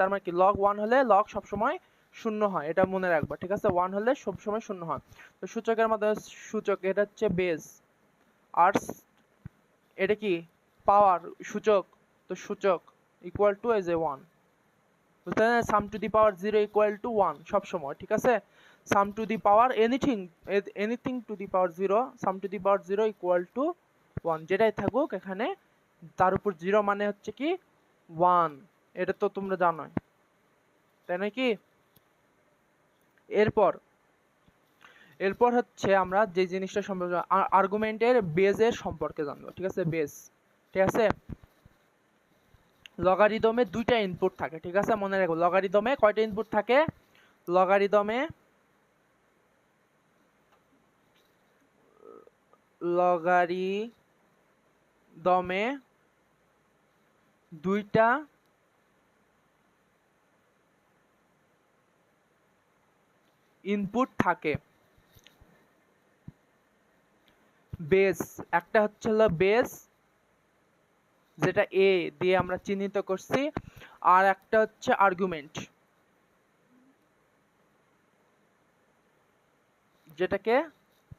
তার মানে কি লগ 1 হলে লগ সবসময় শূন্য হয়, এটা মনে রাখবা, ঠিক আছে? 1 হলে সবসময় শূন্য হয়। তো সূচকের মাধ্যমে এটা হচ্ছে বেস, আর এটা কি পাওয়ার সূচক, তো সূচক ইকুয়াল টু এই যে 1, বুঝতে পারছেন? Some to the power 0 equal to 1 সব সময়, ঠিক আছে? Some to the power anything to the power 0, some to the power 0 equal to 1, যেটাই থাকুক এখানে তার উপর 0 মানে হচ্ছে কি 1, এটা তো তোমরা জানোই, তাই নাকি? এরপর হচ্ছে আমরা যে জিনিসটা সম্পর্কে আর্গুমেন্টের বেজের সম্পর্কে জানবো, ঠিক আছে? বেজ, ঠিক আছে? লগারিদমে দুইটা ইনপুট থাকে, ঠিক আছে? মনে রাখো লগারিদমে কয়টা ইনপুট থাকে? লগারিদমে দুইটা ইনপুট থাকে। বেস, একটা হচ্ছে হলো বেস যেটা এ দিয়ে আমরা চিহ্নিত করছি, আর একটা হচ্ছে আর্গুমেন্ট যেটাকে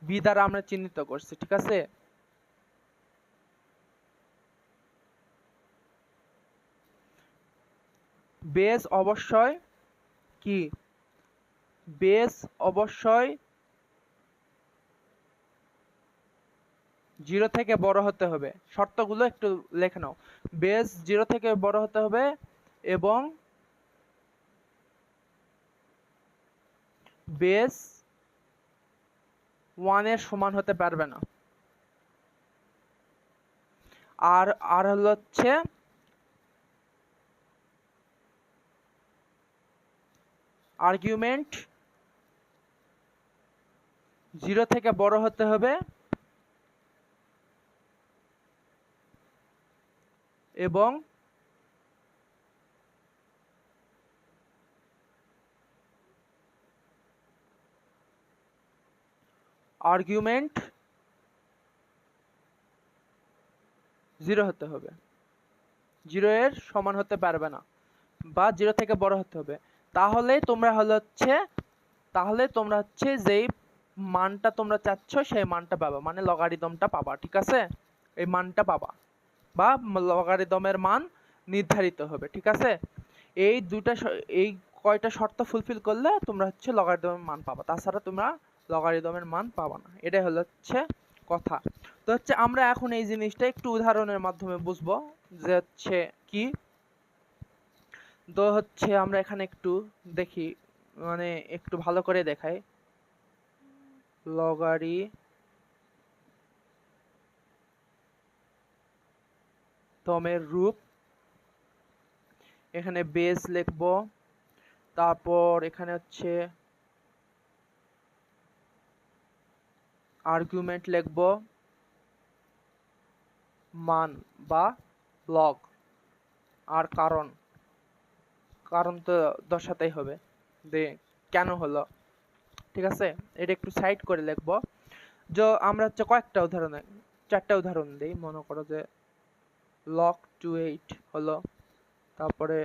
বি দ্বারা আমরা চিহ্নিত করছি, ঠিক আছে? বেস অবশ্যই কি, বেস অবশ্যই 0 থেকে বড় হতে হবে। শর্তগুলো একটু লিখে নাও। বেস 0 থেকে বড় হতে হবে এবং বেস 1 এর সমান হতে পারবে না। আর হচ্ছে আর্গুমেন্ট 0 থেকে বড় হতে হবে এবং আর্গুমেন্ট 0 হতে হবে, 0 এর সমান হতে পারবে না, বা 0 থেকে বড় হতে হবে। তাহলে তোমরা হচ্ছে যেই মানটা তোমরা চাচ্ছ সেই মানটা পাবা, মানে লগারিদমটা পাবা, ঠিক আছে? এই মানটা পাবা বা লগারিদমের মান নির্ধারিত হবে, ঠিক আছে? এই কয়টা শর্ত ফুলফিল করলে তোমরা হচ্ছে লগারিদমের মান পাবা, তাছাড়া তোমরা লগারিদমের মান পাবা না। এটাই হচ্ছে কথা। তো হচ্ছে আমরা এখন এই জিনিসটা একটু উদাহরণের মাধ্যমে বুঝবো যে হচ্ছে কি। তো হচ্ছে আমরা এখানে একটু দেখি, মানে একটু ভালো করে দেখাই। লগারিদমের রূপ, এখানে বেস লিখবো, তারপর এখানে হচ্ছে আর্গুমেন্ট লিখবো, মান বা লগ, আর কারণ তো দর্শাতেই হবে যে কেন হলো, ঠিক আছে? এটা একটু সাইড করে লিখবো। যে আমরা হচ্ছে কয়েকটা উদাহরণ, 4টা উদাহরণ দিই। মনে করো যে log 28 হলো, তারপরে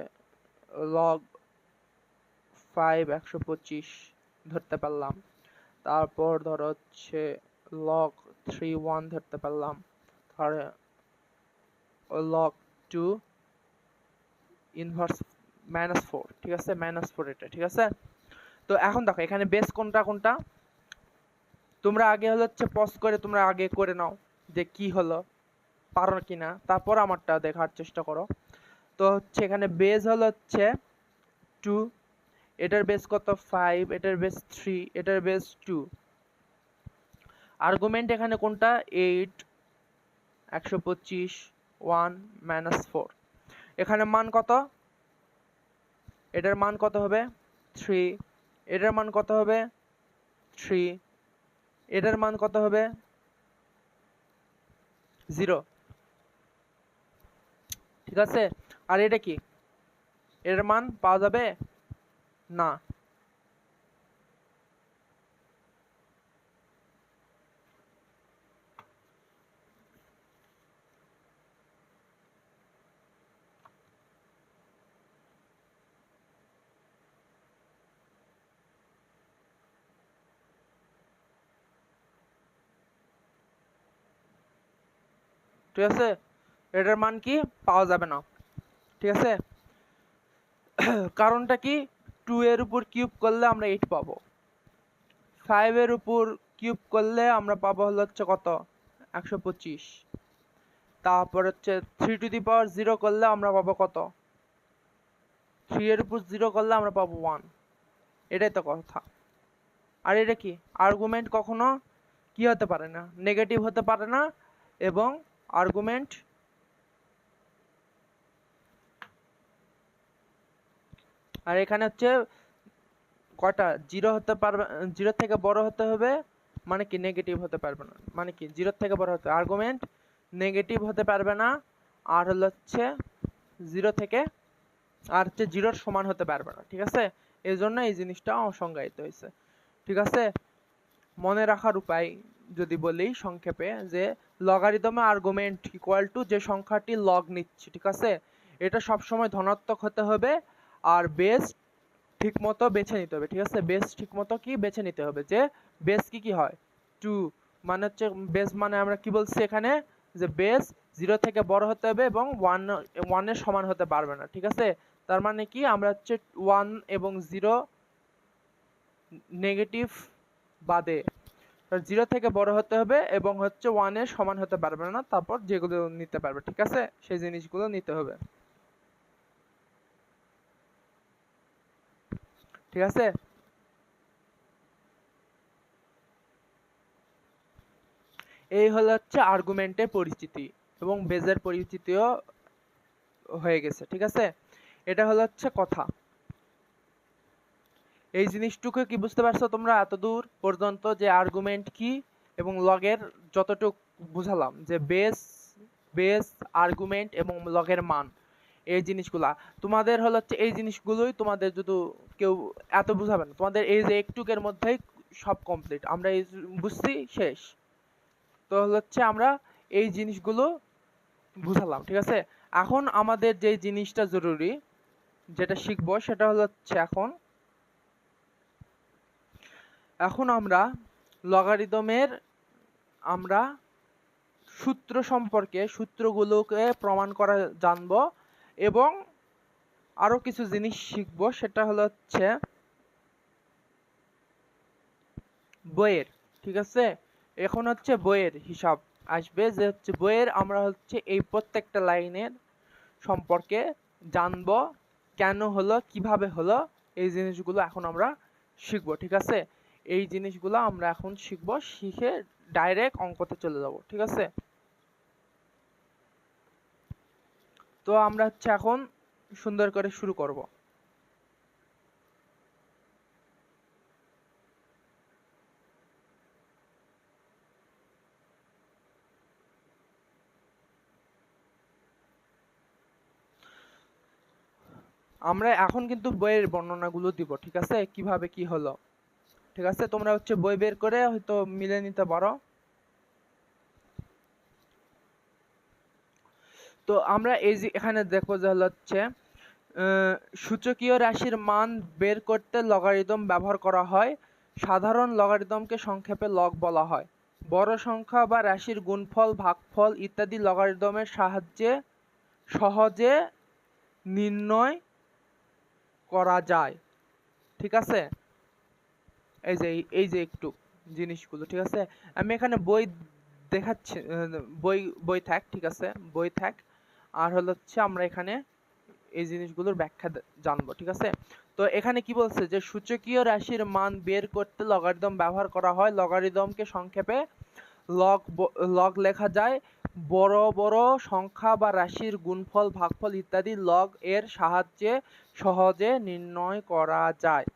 log 5 125 ধরতে পারলাম, তারপর ধরো হচ্ছে log 3 1 ধরতে পারলাম, তারপরে log 2 ইনভার্স -4, ঠিক আছে? -4 এটা, ঠিক আছে? তো এখন দেখো এখানে বেস কোনটা কোনটা, তোমরা আগে হচ্ছে পজ করে তোমরা আগে করে নাও যে কি হলো, পারো কিনা, তারপর আমারটা দেখার চেষ্টা করো। তো হচ্ছে এখানে বেস হচ্ছে 2, এটার বেস কত 5, এটার বেস 3, এটার বেস 2। আর্গুমেন্ট এখানে কোনটা 8 125 1 মাইনাস 4। এখানে মান কত? এটার মান কত হবে? 3। এটার মান কত হবে? 3। এটার মান কত হবে? 0। ঠিক আছে, আর এটা কি? এর মান পাওয়া যাবে না। ঠিক আছে, এটার মান কি? পাওয়া যাবে না। ঠিক আছে, কারণটা কি? 2 এর উপর কিউব করলে আমরা 8 পাবো, 5 এর উপর কিউব করলে আমরা পাবো হচ্ছে কত? 125। তারপর হচ্ছে 3 টু দি পাওয়ার 0 করলে আমরা পাবো কত? 3 এর উপর 0 করলে আমরা পাবো 1। এটাই তো কথা। আর এটা কি? আর্গুমেন্ট কখনো কি হতে পারে না? নেগেটিভ হতে পারে না। এবং আর্গুমেন্ট আর এখানে হচ্ছে কয়টা? 0 হতে পারবে, 0 থেকে বড় হতে হবে, মানে কি নেগেটিভ হতে পারবে না, মানে কি 0 থেকে বড় হতে আর্গুমেন্ট নেগেটিভ হতে পারবে না, আর হচ্ছে 0 থেকে আর হচ্ছে 0 সমান হতে পারবে না। ঠিক আছে, এই জন্য এই জিনিসটা অসংজ্ঞায়িত হয়েছে। ঠিক আছে, মনে রাখার উপায় যদি বলি সংক্ষেপে, যে লগারিদমে আর্গুমেন্ট ইকুয়াল টু যে সংখ্যাটি লগ নিচ্ছে, ঠিক আছে, এটা সবসময় ধনাত্মক হতে হবে, আর বেস ঠিক মতো বেছে নিতে হবে। ঠিক আছে, বেস ঠিক মতো কি বেছে নিতে হবে, যে বেস কি কি হয়? 2, মানে হচ্ছে বেস মানে আমরা কি বলছি এখানে, যে বেস 0 থেকে বড় হতে হবে এবং 1 এর সমান হতে পারবে না। ঠিক আছে, তার মানে কি আমরা হচ্ছে 1 এবং 0 নেগেটিভ বাদে 0 থেকে বড় হতে হবে এবং হচ্ছে 1 এর সমান হতে পারবে না, তারপর যেগুলো নিতে পারবে, ঠিক আছে, সেই জিনিসগুলো নিতে হবে। ঠিক আছে, এই হলো হচ্ছে আর্গুমেন্টের পরিচিতি এবং বেজের পরিচিতিও হয়ে গেছে। ঠিক আছে, এটা হলো হচ্ছে কথা। এই জিনিসটুকু কি বুঝতে পারছো তোমরা এতদূর পর্যন্ত, যে আর্গুমেন্ট কি এবং লগের যতটুকু বুঝালাম, যে বেস বেস আর্গুমেন্ট এবং লগের মান, এই জিনিসগুলা তোমাদের হলো হচ্ছে, এই জিনিসগুলোই তোমাদের যদি কেউ এত বুঝাবে না, তোমাদের এই যে একটুকের মধ্যেই সব কমপ্লিট, আমরা এই বুঝছি শেষ। তো হচ্ছে আমরা এই জিনিসগুলো বুঝালাম। ঠিক আছে, এখন আমাদের যে জিনিসটা জরুরি যেটা শিখবো সেটা হলো হচ্ছে এখন আমরা লগারিদমের আমরা সূত্র সম্পর্কে, সূত্রগুলোকে প্রমাণ করা জানবো এবং আরো কিছু জিনিস শিখবো, সেটা হলো হচ্ছে বইয়ের। ঠিক আছে, এখন হচ্ছে বইয়ের হিসাব আসবে, যে হচ্ছে বইয়ের আমরা হচ্ছে এই প্রত্যেকটা লাইনের সম্পর্কে জানবো, কেন হলো, কিভাবে হলো, এই জিনিসগুলো এখন আমরা শিখবো। ঠিক আছে, এই জিনিসগুলো আমরা এখন শিখবো, শিখে ডাইরেক্ট অঙ্কতে চলে যাব। ঠিক আছে, তো আমরা হচ্ছে এখন সুন্দর করে শুরু করব। আমরা এখন কিন্তু বইয়ের বর্ণনাগুলো দিব। ঠিক আছে, কিভাবে কি হলো। ঠিক আছে, তোমরা হচ্ছে বই বের করে হয়তো মিলে নিতে পারো। তো আমরা এই যে এখানে দেখো যে হচ্ছে সূচকীয় রাশির মান বের করতে লগারিদম ব্যবহার করা হয়। সাধারণ লগারিদমকে সংক্ষেপে লগ বলা হয়। বড় সংখ্যা বা রাশির গুণফল, ভাগফল ইত্যাদি লগারিদমের সাহায্যে সহজে নির্ণয় করা যায়। ঠিক আছে, এই যে একটু জিনিসগুলো। ঠিক আছে, আমি এখানে বই দেখাচ্ছি, বই থাক। ঠিক আছে, বই থাক। আর হচ্ছে আমরা এখানে এই জিনিসগুলোর ব্যাখ্যা জানবো। ঠিক আছে, তো এখানে কি বলছে, যে সূচকীয় রাশির মান বের করতে লগারিদম ব্যবহার করা হয়। লগারিদমকে সংক্ষেপে লগ লেখা যায়। বড় বড় সংখ্যা বা রাশির গুণফল, ভাগফল ইত্যাদি লগ এর সাহায্যে সহজে নির্ণয় করা যায়।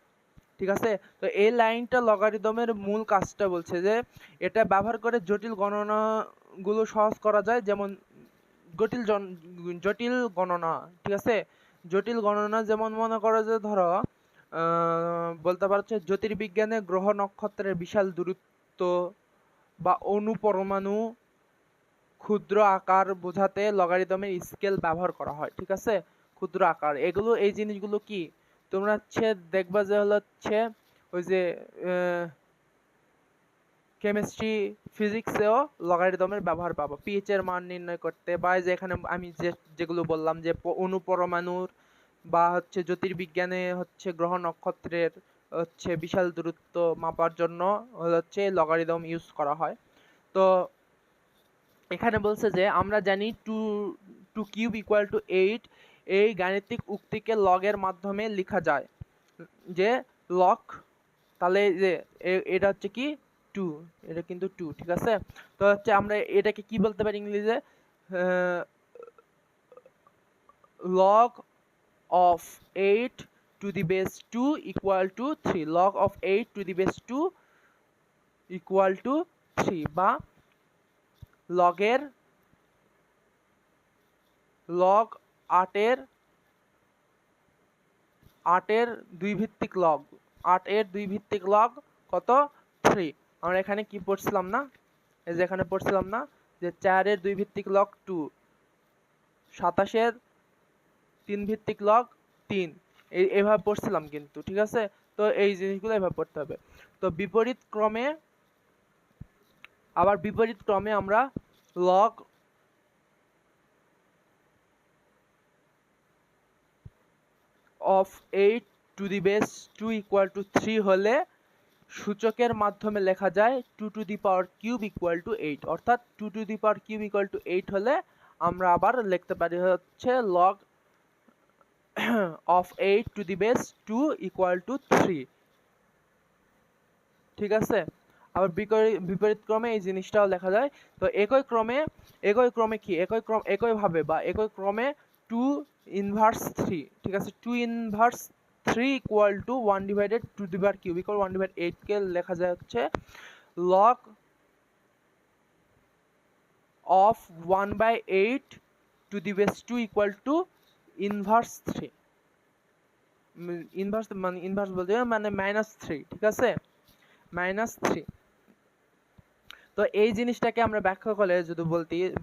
ঠিক আছে, তো এই লাইনটা লগারিদমের মূল কাজটা বলছে যে এটা ব্যবহার করে জটিল গণনাগুলো সহজ করা যায়, যেমন জটিল গণনা। ঠিক আছে, জটিল গণনা যেমন মনে করো যে ধরো বলতে পারছে জ্যোতির্বিজ্ঞানে গ্রহ নক্ষত্রের বিশাল দূরত্ব বা অণু পরমাণু ক্ষুদ্র আকার বোঝাতে লগারিদমের স্কেল ব্যবহার করা হয়। ঠিক আছে, ক্ষুদ্র আকার, এগুলো এই জিনিসগুলো কি তোমরা হচ্ছে দেখবা যে হচ্ছে ওই যে কেমিস্ট্রি ফিজিক্সেও লগারিদমের ব্যবহার পাবো পিএইচ এর মান নির্ণয় করতে, বা যে এখানে আমি যেগুলো বললাম যে অণু পরমাণুর বা হচ্ছে জ্যোতির্বিজ্ঞানে হচ্ছে গ্রহ নক্ষত্রের হচ্ছে বিশাল দূরত্ব মাপার জন্য হচ্ছে লগারিদম ইউজ করা হয়। তো এখানে বলছে যে আমরা জানি টু কিউব ইকুয়াল টু 8, এই গাণিতিক উক্তিকে লগের মাধ্যমে লেখা যায় যে লগ, তাহলে যে এটা হচ্ছে কি 2, এটা কিন্তু 2। ঠিক আছে, তো হচ্ছে আমরা এটাকে কি বলতে পারি ইংলিশে, log of 8 to the base 2 equal to 3, log of 8 to the base 2 equal to 3, বা লগের লগ 8 এর 2 ভিত্তিক লগ, 8 এর 2 ভিত্তিক লগ কত 3। আমরা এখানে কি পড়ছিলাম না, এই যে এখানে পড়ছিলাম না যে 4 এর 2 ভিত্তিক লগ 2, 27 এর 3 ভিত্তিক লগ 3, এইভাবে পড়ছিলাম কিন্তু। ঠিক আছে, তো এই জিনিসগুলো এভাবে পড়তে হবে। তো বিপরীত ক্রমে আমরা log of 8 to the base 2 equal to 3 হলে সূচকের মাধ্যমে লেখা যায় 2 two the power cube equal to 8, অর্থাৎ 2 two the power cube equal to 8 হলে আমরা আবার লিখতে পারি হচ্ছে log of 8 to the base 2 equal to 3। ঠিক আছে, আবার বিপরীত ক্রমে এই জিনিসটাও লেখা যায়। তো একই ক্রমে বা একই ক্রমে 2 ইনভার্স 3, ঠিক আছে, 2 inverse 3 equal to 1 divided 2 the power cube equal 1 divide 8 কে লেখা যায় হচ্ছে log of 1/8 to the base 2 equal to inverse 3, inverse বলতে মানে -3। ঠিক আছে, -3। তো এই জিনিসটাকে আমরা ব্যাখ্যা করে যদি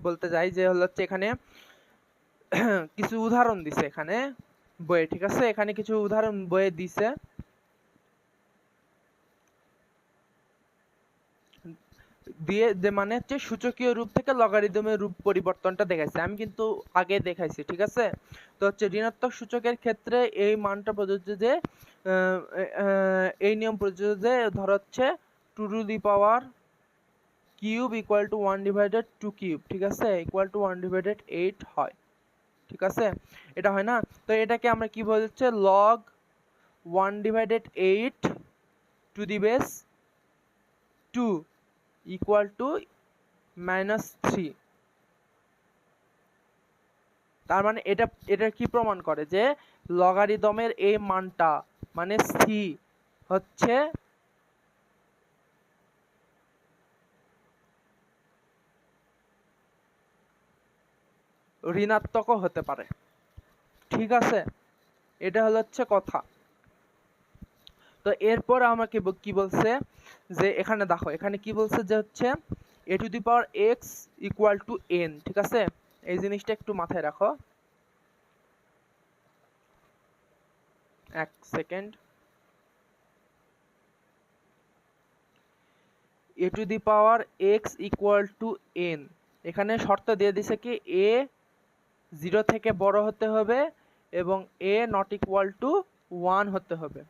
বলতে যাই যে হচ্ছে এখানে কিছু উদাহরণ দিছে এখানে বইয়ে। ঠিক আছে, এখানে কিছু উদাহরণ বইয়ে দিছে, দিয়ে যে মানে হচ্ছে সূচকীয় রূপ থেকে লগারিদমের রূপ পরিবর্তনটা দেখাইছে, আমি কিন্তু আগে দেখাইছি। ঠিক আছে, তো হচ্ছে ঋণাত্মক সূচকের ক্ষেত্রে এই মানটা প্রযোজ্য যে এই নিয়ম প্রযোজ্য যে ধর হচ্ছে 2 two the power cube equal to 1 divided 2 cube, ঠিক আছে, ইকুয়াল টু 1 ডিভাইডেড 8 হয়। ঠিক আছে, এটা হয় না, তো এটাকে আমরা কি বলছে log 1 divided 8 to the base 2 equal to -3। তার মানে এটা কি প্রমাণ করে যে লগারিদমের এই মানটা মানে সি হচ্ছে ঋণাত্মকও হতে পারে। ঠিক আছে, এটা হচ্ছে কথা। তো এরপর আমাকে কি বলছে যে এখানে দেখো, এখানে কি বলছে যে হচ্ছে a two the power x equal to n। ঠিক আছে, এই জিনিসটা একটু মাথায় রাখো, এক second. a two the power x equal to n, এখানে শর্ত দিয়ে দিছে কি a 0 থেকে বড় হতে হবে এবং a নট ইকুয়াল টু 1 হতে হবে,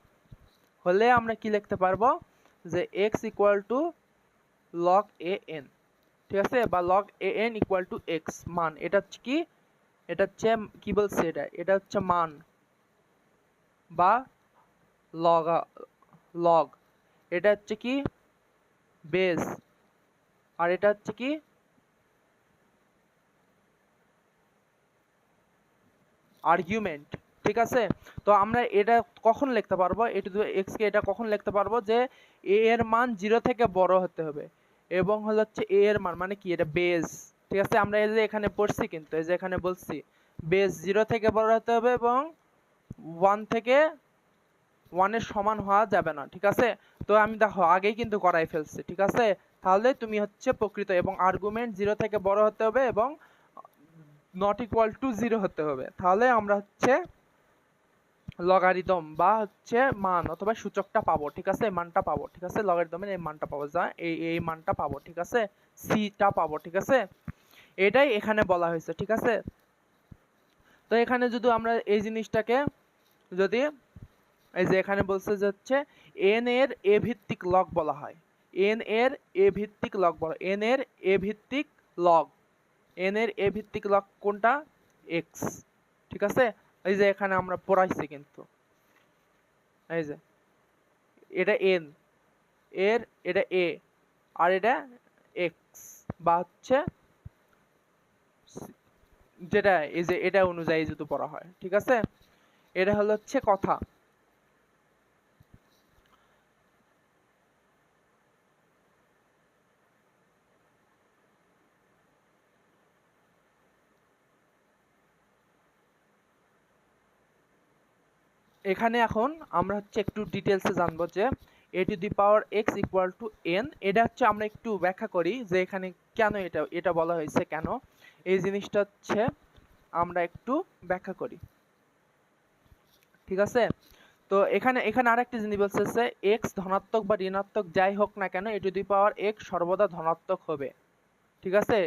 হলে আমরা কি লিখতে পারবো যে x equal to log an। ঠিক আছে, বা log an equal to x মান, এটা হচ্ছে কি, এটা হচ্ছে কি বলছে, এটা হচ্ছে মান বা লগ, এটা হচ্ছে কি বেস, আর এটা হচ্ছে কি আর্গুমেন্ট, ঠিক আছে। তো আমরা এটা কখন লিখতে পারবো, এ টু দি এক্স কে এটা কখন লিখতে পারবো, যে এ এর মান 0 থেকে বড় হতে হবে এবং হচ্ছে এ এর মান মানে কি, এটা বেস, ঠিক আছে। আমরা এই যে এখানে পড়ছি, কিন্তু এই যে এখানে বলছি বেস 0 থেকে বড় হতে হবে এবং 1 থেকে 1 এর সমান হওয়া যাবে না, ঠিক আছে। তো আমি দেখো আগেই কিন্তু করাই ফেলছি, ঠিক আছে। তাহলে তুমি হচ্ছে প্রকৃত, এবং আর্গুমেন্ট 0 থেকে বড় হতে হবে এবং নট ইকুয়াল টু 0 হতে হবে, তাহলে আমরা হচ্ছে লগারিদম বা হচ্ছে মান অথবা সূচকটা পাবো, ঠিক আছে, মানটা পাবো, ঠিক আছে। লগারিদমের এই মানটা পাবো, যা এই মানটা পাবো, ঠিক আছে, সিটা পাবো, ঠিক আছে। এটাই এখানে বলা হয়েছে, ঠিক আছে। তো এখানে যদি আমরা এই জিনিসটাকে যদি এই যে এখানে বলছে যে হচ্ছে এন এর এ ভিত্তিক লগ বলা হয়, এন এর এ ভিত্তিক লগ বলা, এন এর এ ভিত্তিক লগ, এন এর এ ভিত্তিক লগ কোনটা, এক্স, ঠিক আছে। এই যে এখানে আমরা পড়াইছি কিন্তু, এই যে এটা এন এর, এটা এ, আর এটা এক্স, বা হচ্ছে যেটা এই যে এটা অনুযায়ী যদি পড়া হয়, ঠিক আছে। এটা হলো হচ্ছে কথা। এখানে এখন আমরা হচ্ছে একটু ডিটেলসে জানবো যে a two the power x equal to n, এটা হচ্ছে আমরা একটু ব্যাখ্যা করি যে এখানে কেন এটা এটা বলা হয়েছে, কেন এই জিনিসটা হচ্ছে আমরা একটু ব্যাখ্যা করি, ঠিক আছে। তো এখানে এখানে আরেকটা জিনিস বলছে যে x ধনাত্মক বা ঋণাত্মক যাই হোক না কেন a two the power x সর্বদা ধনাত্মক হবে, ঠিক আছে,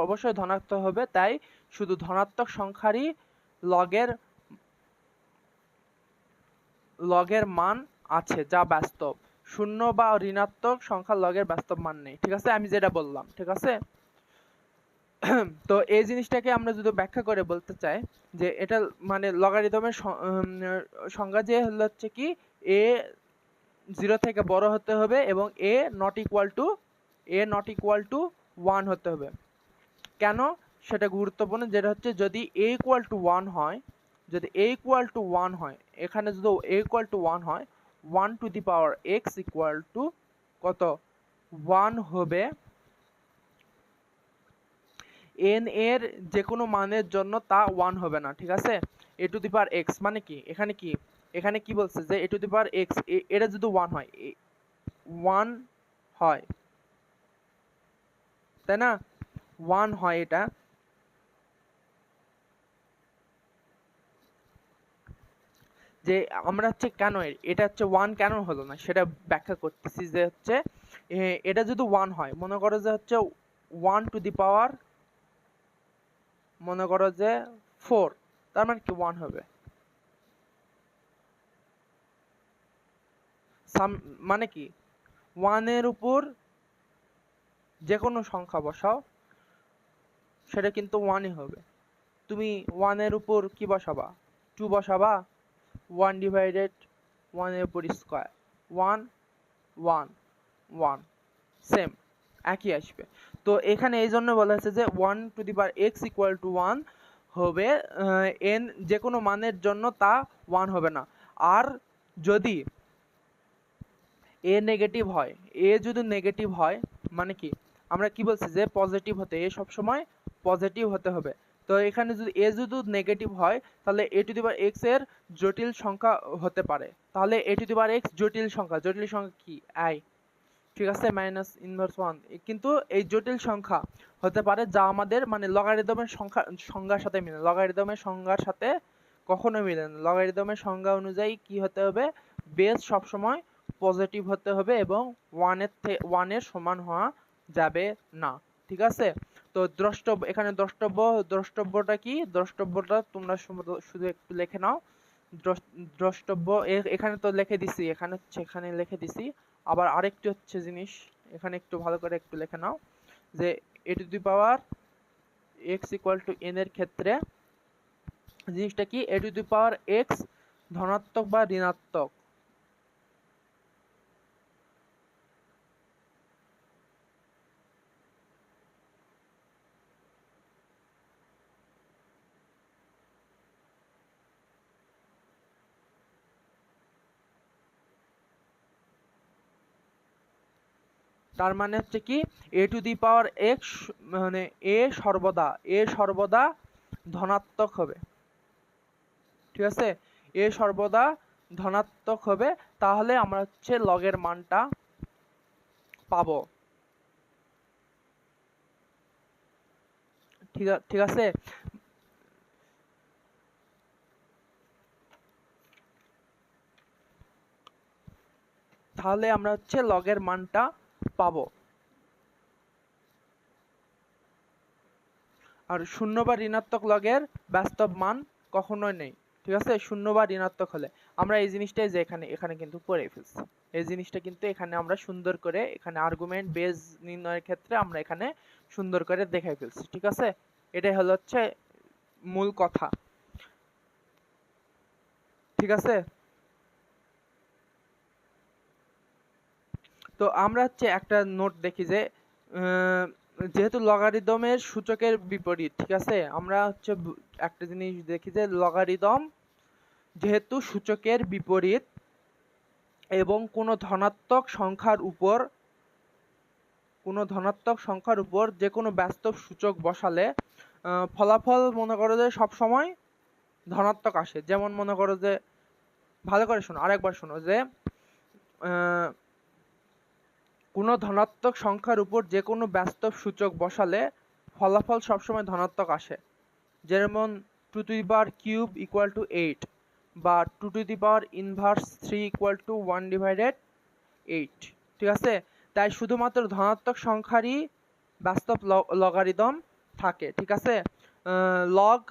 অবশ্যই ধনাত্মক হবে। তাই শুধু ধনাত্মক সংখ্যারই লগের লগের মান আছে যা বাস্তব, শূন্য বা ঋণাত্মক সংখ্যার লগের বাস্তব মান নেই, ঠিক আছে, আমি যেটা বললাম, ঠিক আছে। তো এই জিনিসটাকে আমরা যদি ব্যাখ্যা করে বলতে চাই যে এটা মানে লগারিদমের সংজ্ঞা যে হচ্ছে কি এ 0 থেকে বড় হতে হবে এবং এ নট ইকুয়াল টু 1 হতে হবে। কেন সেটা গুরুত্বপূর্ণ, যেটা হচ্ছে যদি a ইকুয়াল টু 1 হয়, যদি a ইকুয়াল টু 1 হয়, এখানে যদি a ইকুয়াল টু 1 হয়, 1 two the power x equal to কত, 1 হবে n এর যে কোনো মানের জন্য তা 1 হবে না, ঠিক আছে। a two the power x মানে কি, এখানে কি, এখানে কি বলছে যে a two the power x, এটা যদি 1 হয়, 1 হয়, তাই না, 1 হয় এটা, যে আমরা হচ্ছে কেন এটা হচ্ছে 1 কেন হলো না সেটা ব্যাখ্যা করতেছি, যে হচ্ছে এটা যদি 1 হয়, মনে করো যে হচ্ছে 1 টু দি পাওয়ার, মনে করো যে 4, তার মানে কি 1 হবে, মানে কি 1 এর উপর যে কোনো সংখ্যা বসাও সেটা কিন্তু 1ই হবে। তুমি 1 এর উপর কি বসাবা, 2 বসাবা, 1 ডিভাইডেড 1 এর উপর স্কয়ার, 1 1 1 সেম একই আসবে। তো এখানে এই জন্য বলা হয়েছে যে 1 two the power x equal to 1 হবে n যে কোনো মানের জন্য তা 1 হবে না। আর যদি a নেগেটিভ হয়, a যদি নেগেটিভ হয় মানে কি, আমরা কি বলছি যে পজিটিভ হতে, a সব সময় পজিটিভ হতে হবে। তো এখানে যদি a যদি নেগেটিভ হয় তাহলে a two the power x এর জটিল সংখ্যা হতে পারে, তাহলে a two the power x জটিল সংখ্যা, জটিল সংখ্যা কি i, ঠিক আছে, মাইনাস ইনভার্স 1, কিন্তু এই জটিল সংখ্যা হতে পারে যা আমাদের মানে লগারিদমের সংজ্ঞার সাথে মিলে, লগারিদমের সংজ্ঞার সাথে কখনো মিলে না। লগারিদমের সংজ্ঞা অনুযায়ী কি হতে হবে, বেস সবসময় পজিটিভ হতে হবে এবং 1 এর সমান হওয়া যাবে না, ঠিক আছে। তো দ্রষ্টব্য, এখানে দ্রষ্টব্যটা কি, দ্রষ্টব্যটা তোমরা শুধু একটু লিখে নাও। দ্রষ্টব্য এখানে তো লিখে দিছি, এখানে হচ্ছে এখানে লিখে দিছি। আবার আরেকটি হচ্ছে জিনিস এখানে একটু ভালো করে একটু লিখে নাও, যে a two the power x equal to n এর ক্ষেত্রে জিনিসটা কি, a two the power x ধনাত্মক বা ঋণাত্মক, তার মানে হচ্ছে কি এ টু দি পাওয়ার এক্স মানে এ সর্বদা ধনাত্মক হবে, ঠিক আছে, এ সর্বদা ধনাত্মক হবে, তাহলে আমরা হচ্ছে লগের মানটা পাবো। ঠিক আছে, তাহলে আমরা হচ্ছে লগের মানটা পাবো। আর শূন্য বা ঋণাত্মক লগের বাস্তব মান কখনোই নেই, ঠিক আছে, শূন্য বা ঋণাত্মক হলে। আমরা এই জিনিসটাই যে এখানে কিন্তু পড়ে ফেলছি, এই জিনিসটা কিন্তু এখানে আমরা সুন্দর করে এখানে আর্গুমেন্ট বেস নির্ণয়ের ক্ষেত্রে আমরা এখানে সুন্দর করে দেখাই ফেলছি, ঠিক আছে। এটাই হলো হচ্ছে মূল কথা, ঠিক আছে। তো আমরা হচ্ছে একটা নোট দেখি যে যেহেতু লগারিদমের সূচকের বিপরীত, ঠিক আছে, আমরা হচ্ছে একটা জিনিস দেখি যে লগারিদম যেহেতু সূচকের বিপরীত এবং কোনো ধনাত্মক সংখ্যার উপর যে কোনো বাস্তব সূচক বসালে ফলাফল মনে করো যে সবসময় ধনাত্মক আসে। যেমন মনে করো যে, ভালো করে শোনো, আরেকবার শোনো, যে কোনো ধনাত্মক সংখ্যার উপর যে কোনো বাস্তব সূচক বসালে ফলাফল সবসময় ধনাত্মক আসে। যেমন 2³ = 8 বা 2⁻³ = 1/8, ঠিক আছে। তাই শুধুমাত্র ধনাত্মক সংখ্যারই বাস্তব লগারিদম থাকে, ঠিক আছে। লগ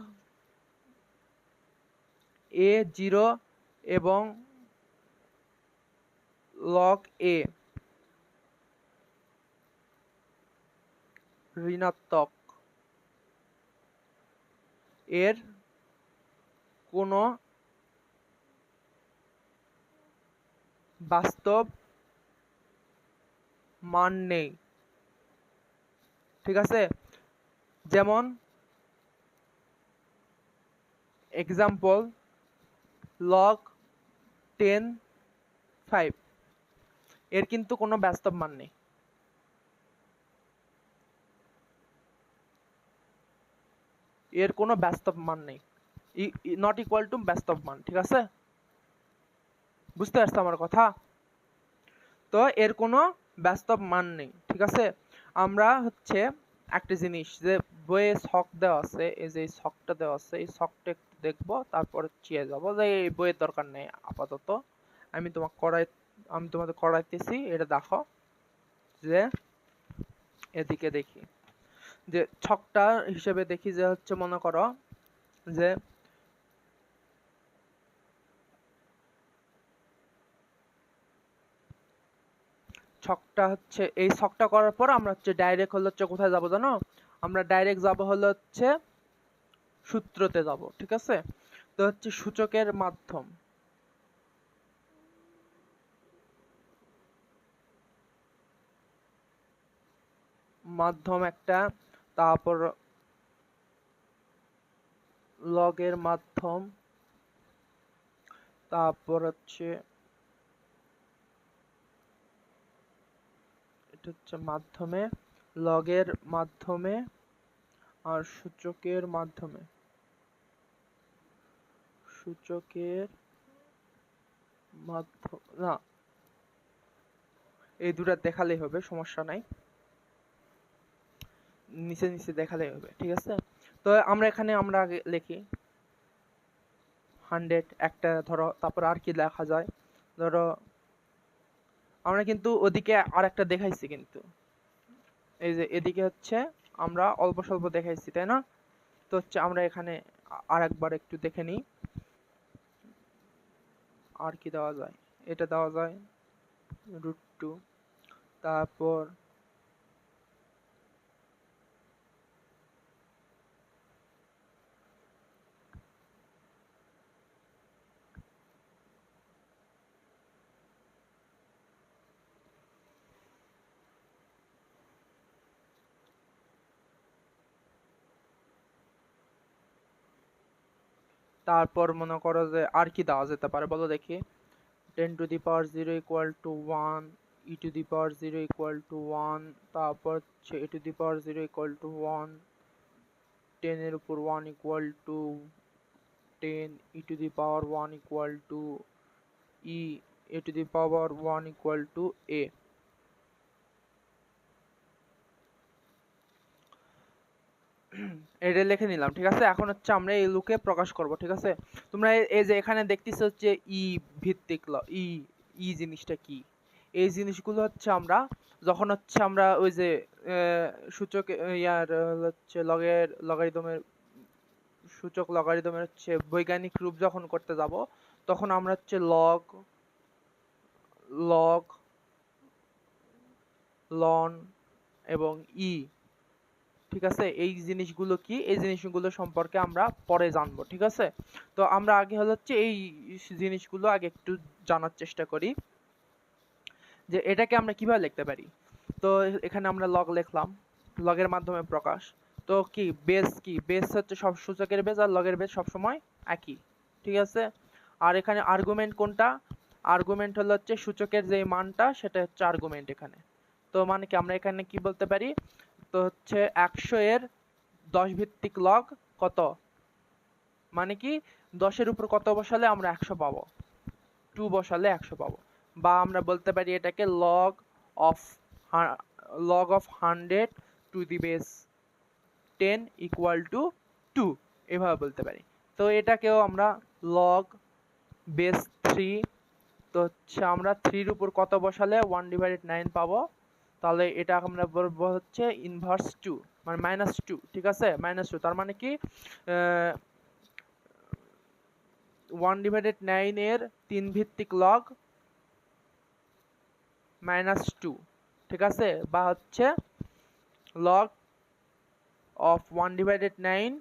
a0 এবং লগ a ঋণাত্মক, এর কোনো বাস্তব মান নেই, ঠিক আছে। যেমন এক্সাম্পল log 10/5, এর কিন্তু কোনো বাস্তব মান নেই, এর কোনো বাস্তব মান নেই, নট ইকুয়াল টু বাস্তব মান, ঠিক আছে, বুঝতে পারছো আমার কথা। তো এর কোনো বাস্তব মান নেই, ঠিক আছে। আমরা হচ্ছে একটা জিনিস যে বইয়ে ছক দেওয়া আছে, এই যে ছকটা দেওয়া আছে, এই ছকটা একটু দেখবো, তারপর চিয়ে যাবো, যে এই বইয়ের দরকার নেই আপাতত। আমি তোমাদের করাইতেছি, এটা দেখো, যে এদিকে দেখি যে ছকটা হিসেবে দেখি যে হচ্ছে মনে করো যে ছকটা হচ্ছে, এই ছকটা করার পর আমরা হচ্ছে ডাইরেক্ট হলো হচ্ছে কোথায় যাবো জানো, আমরা ডাইরেক্ট যাবো হলো হচ্ছে সূত্রতে যাব, ঠিক আছে। তো হচ্ছে সূচকের মাধ্যম একটা, তারপর লগের মাধ্যম, তারপর হচ্ছে এটা হচ্ছে মাধ্যমে, লগের মাধ্যমে আর সূচকের মাধ্যমে, না, এই দুটা দেখালেই হবে, সমস্যা নাই, নিচে নিচে দেখালেই হবে, ঠিক আছে। তো আমরা আগে লিখি 100 একটা ধরো, তারপর আর কি লেখা যায়, ধরো আমরা কিন্তু ওদিকে আর একটা দেখাইছি, কিন্তু এই যে এদিকে হচ্ছে আমরা অল্প স্বল্প দেখাইছি, তাই না। তো হচ্ছে আমরা এখানে আর একবার একটু দেখে নিই আর কি দেওয়া যায়। এটা দেওয়া যায় √2, তারপর মনে করো যে আর কি দেওয়া যেতে পারে বলো দেখি, 10⁻0 = 1 e to the power 0 equal to 1, তারপর হচ্ছে a to the power 0 equal to 1, 10 এর উপর 1 equal to 10, e to the power 1 equal to e, a to the power 1 equal to a। এটা লিখে নিলাম, ঠিক আছে। এখন হচ্ছে আমরা এই লুকে প্রকাশ করব, ঠিক আছে। তোমরা এই যে এখানে দেখতেছো হচ্ছে ই ভিত্তিক ই ই জিনিসটা কি, এই জিনিসগুলো হচ্ছে আমরা যখন হচ্ছে আমরা ওই যে সূচক ইয়ার হচ্ছে লগারিদমের সূচক লগারিদমের হচ্ছে বৈজ্ঞানিক রূপ যখন করতে যাব, তখন আমরা হচ্ছে লগ লগ লন এবং ই, ঠিক আছে, এই জিনিসগুলো কি, এই জিনিসগুলো সম্পর্কে আমরা পরে জানবো, ঠিক আছে। তো আমরা আগে হচ্ছে এই জিনিসগুলো আগে একটু জানার চেষ্টা করি যে এটাকে আমরা কিভাবে লিখতে পারি। তো এখানে আমরা লগ লিখলাম, লগের মাধ্যমে প্রকাশ। তো কি বেস, কি বেস হচ্ছে সব সূচকের বেস, আর লগের বেস সবসময় একই, ঠিক আছে। আর এখানে আর্গুমেন্ট কোনটা, আর্গুমেন্ট হলো হচ্ছে সূচকের যে মানটা, সেটা হচ্ছে আর্গুমেন্ট এখানে। তো মানে কি আমরা এখানে কি বলতে পারি, তো হচ্ছে 100 এর 10 ভিত্তিক লগ কত, মানে কি 10 এর উপর কত বসালে আমরা 100 পাবো, 2 বসালে 100 পাবো। বা আমরা বলতে পারি এটাকে log of 100 to the base 10 equal to 2, এভাবে বলতে পারি। তো এটাকেও আমরা লগ বেস 3, তো হচ্ছে আমরা 3 এর উপর কত বসালে 1/9 পাবো, তাহলে এটা আমরা বলবো হচ্ছে ইনভার্স 2, মানে -2, ঠিক আছে, -2। তার মানে কি 1/9 এর 3 ভিত্তিক লগ -2, ঠিক আছে। বা হচ্ছে log of 1/9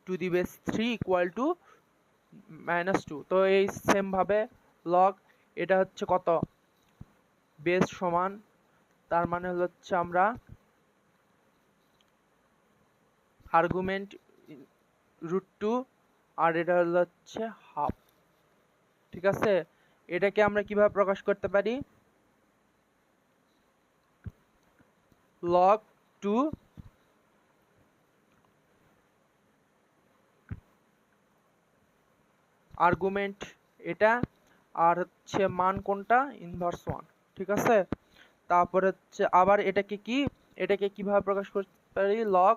to the base 3 equal to -2। তো এই সেম ভাবে লগ, এটা হচ্ছে কত বেস সমান, তার মানে হচ্ছে আমরা আর্গুমেন্ট √2, আর এটা হচ্ছে হাফ, ঠিক আছে। এটাকে আমরা কিভাবে প্রকাশ করতে পারি, log 2 আর্গুমেন্ট এটা, আর হচ্ছে মান কোনটা, ইনভার্স 1, ঠিক আছে। তারপর হচ্ছে আবার এটাকে কি, এটাকে কিভাবে প্রকাশ করতে পারি, log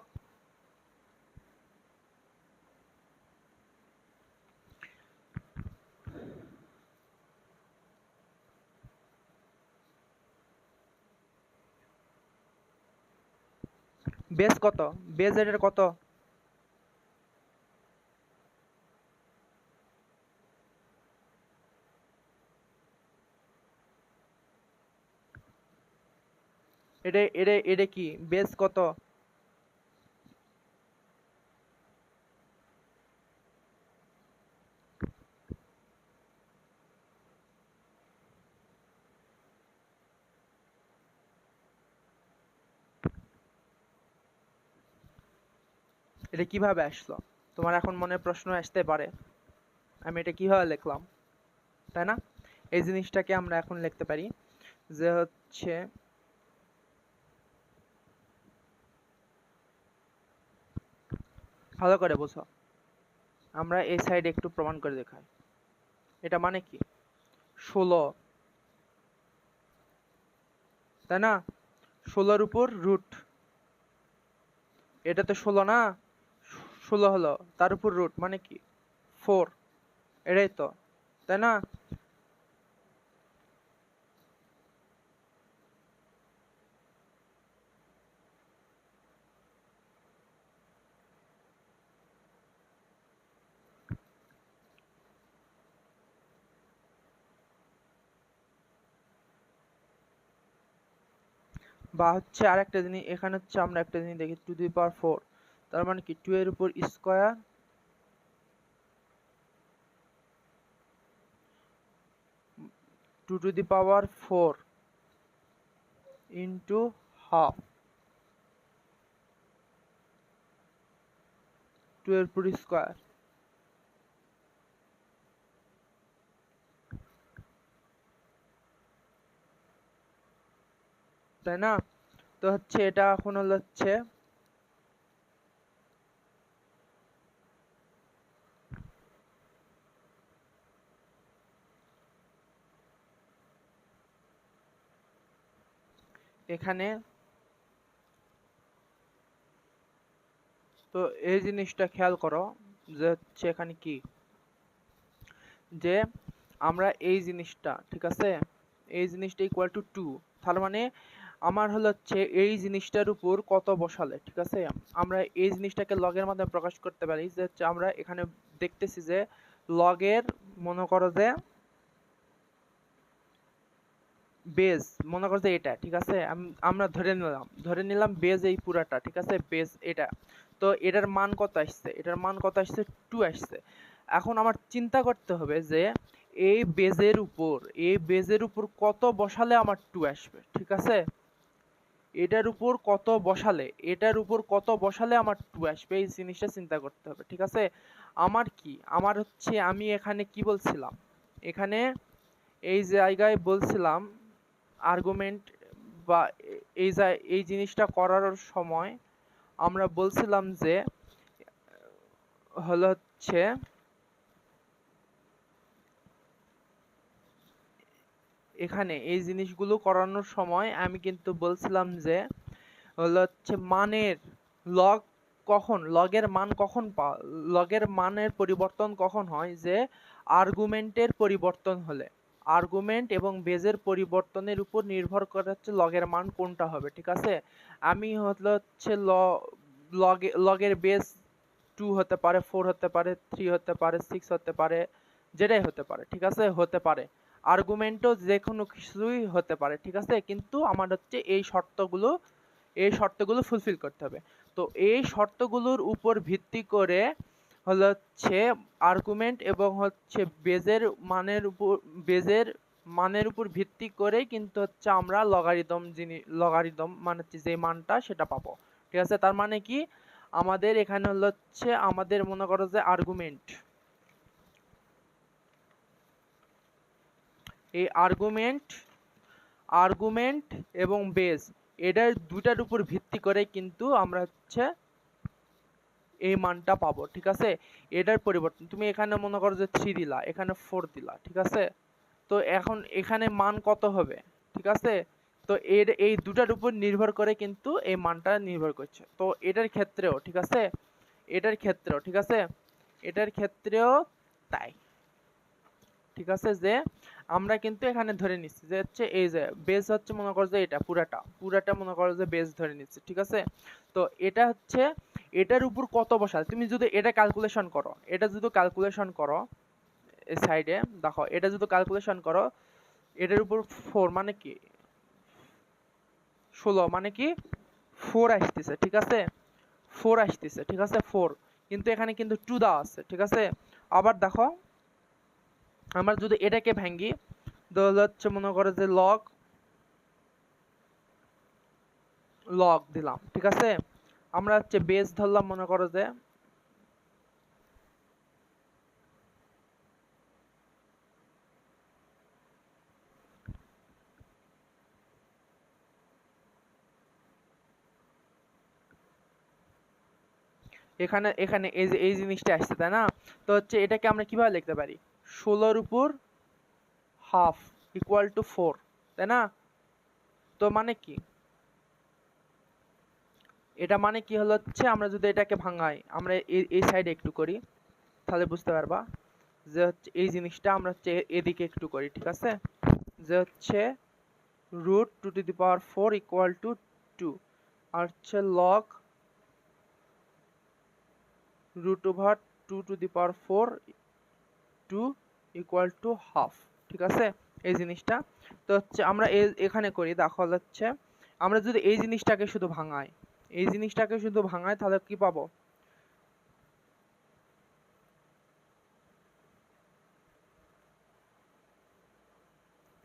বেস কত, বেস এটার কত, এটা এটা এটা কি বেস কত, এটা কিভাবে আসলো, তোমার এখন মনে প্রশ্ন আসতে পারে আমি এটা কিভাবে লিখলাম, তাই না। এই জিনিসটাকে আমরা এখন লিখতে পারি যে হচ্ছে ভালো করে বোঝো, আমরা এই সাইডে একটু প্রমাণ করে দেখাই। এটা মানে কি 16, তাই না, 16 উপর রুট, এটা তো 16 না, 16 হলো, তার উপর রুট মানে কি 4, এটাই তো, তাই না। বা হচ্ছে আরেকটা জিনিস, এখানে হচ্ছে আমরা একটা জিনিস দেখি 2 টু দি পাওয়ার 4, তার মানে কি 2 এর উপর square 2 two the power 4 into half, 2 এর উপর স্কয়ার, তাই না? তো হচ্ছে এটা এখন হচ্ছে এখানে, তো এই জিনিসটা খেয়াল করো যে হচ্ছে এখানে কি, যে আমরা এই জিনিসটা, ঠিক আছে, এই জিনিসটা ইকুয়াল টু 2, তার মানে আমার হচ্ছে এই জিনিসটার উপর কত বসালে, ঠিক আছে, আমরা এই জিনিসটাকে লগের মাধ্যমে প্রকাশ করতে পারি যে হচ্ছে আমরা এখানে দেখতেছি যে লগের, মনে করো যে বেজ, মনে করো যে এটা, ঠিক আছে, আমরা ধরে নিলাম বেজ এই পুরাটা, ঠিক আছে, বেজ এটা, তো এটার মান কত আসছে, এটার মান কত আসছে, 2 আসছে। এখন আমার চিন্তা করতে হবে যে এই বেজের উপর, এই বেজের উপর কত বসালে আমার 2 আসবে, ঠিক আছে, এটার উপর কত বসালে, এটার উপর কত বসালে আমার 2 আসবে, এই জিনিসটা চিন্তা করতে হবে, ঠিক আছে। আমার কি, আমার হচ্ছে, আমি এখানে কি বলছিলাম, এখানে এই জায়গায় বলছিলাম আর্গুমেন্ট বা এই জিনিসটা করার সময় আমরা বলছিলাম যে হচ্ছে এখানে এই জিনিসগুলো করানোর সময় আমি কিন্তু বলছিলাম যে হচ্ছে মানের লগ, কখন লগের মান কখন লগের মানের পরিবর্তন কখন হয়, যে আর্গুমেন্টের পরিবর্তন হলে, আর্গুমেন্ট এবং বেজের পরিবর্তনের উপর নির্ভর করে হচ্ছে লগের মান কোনটা হবে, ঠিক আছে। আমি হচ্ছে লগের বেজ 2 হতে পারে, 4 হতে পারে, 3 হতে পারে, 6 হতে পারে, যেটাই হতে পারে, ঠিক আছে, হতে পারে, আর্গুমেন্টও যে কোনো কিছুই হতে পারে, ঠিক আছে, কিন্তু আমার হচ্ছে এই শর্তগুলো ফুলফিল করতে হবে। তো এই শর্তগুলোর উপর ভিত্তি করে হচ্ছে আর্গুমেন্ট এবং হচ্ছে বেজের মানের উপর ভিত্তি করে কিন্তু হচ্ছে আমরা লগারিদম মানে হচ্ছে যে মানটা সেটা পাবো, ঠিক আছে। তার মানে কি, আমাদের এখানে হচ্ছে আমাদের মনে করো যে এই আর্গুমেন্ট এবং বেস, এটার দুটার উপর ভিত্তি করে কিন্তু আমরা হচ্ছে এই মানটা পাবো, ঠিক আছে। এটার পরিবর্তন, তুমি এখানে মনে করো যে 3 দিলা, এখানে 4 দিলা, ঠিক আছে, তো এখন এখানে মান কত হবে, ঠিক আছে। তো এই দুটার উপর নির্ভর করে কিন্তু এই মানটা নির্ভর করছে। তো এটার ক্ষেত্রেও ঠিক আছে, এটার ক্ষেত্রেও তাই, ঠিক আছে, যে আমরা কিন্তু এখানে ধরে নিচ্ছি যে হচ্ছে এই যে বেস হচ্ছে মনে করো যে এটা পুরাটা মনে করো যে বেস ধরে নিচ্ছি, ঠিক আছে। তো এটা হচ্ছে এটার উপর কত বসাল, তুমি যদি এটা ক্যালকুলেশন করো, এই সাইডে দেখো, এটা যদি ক্যালকুলেশন করো, এটার উপর 4 মানে কি 16 মানে কি 4 আসতেছে, ঠিক আছে, 4 আসতেছে, ঠিক আছে, 4, কিন্তু এখানে কিন্তু 2 দেওয়া আছে, ঠিক আছে। আবার দেখো, আমরা যদি এটাকে ভাঙ্গি, তাহলে হচ্ছে মনে করো যে লগ দিলাম, ঠিক আছে, আমরা হচ্ছে বেস ধরলাম, মনে করো যে এখানে এখানে এই যে এই জিনিসটা আসছে, তাই না। তো হচ্ছে এটাকে আমরা কিভাবে লিখতে পারি, 16 উপর হাফ ইকুয়াল টু 4, তাই না। তো মানে কি, এটা মানে কি হচ্ছে, আমরা যদি এটাকে ভাঙাই, আমরা এই সাইডে একটু করি, তাহলে বুঝতে পারবা যে হচ্ছে এই জিনিসটা আমরা হচ্ছে এদিকে একটু করি, ঠিক আছে, যে হচ্ছে √2⁴ ইকুয়াল টু 2, আর হচ্ছে লগ √2⁴ 2 ইকুয়াল টু হাফ, ঠিক আছে, এই জিনিসটা। তো হচ্ছে আমরা এখানে করি, দেখো হচ্ছে আমরা যদি এই জিনিসটাকে শুধু ভাঙাই, তাহলে কি পাবো,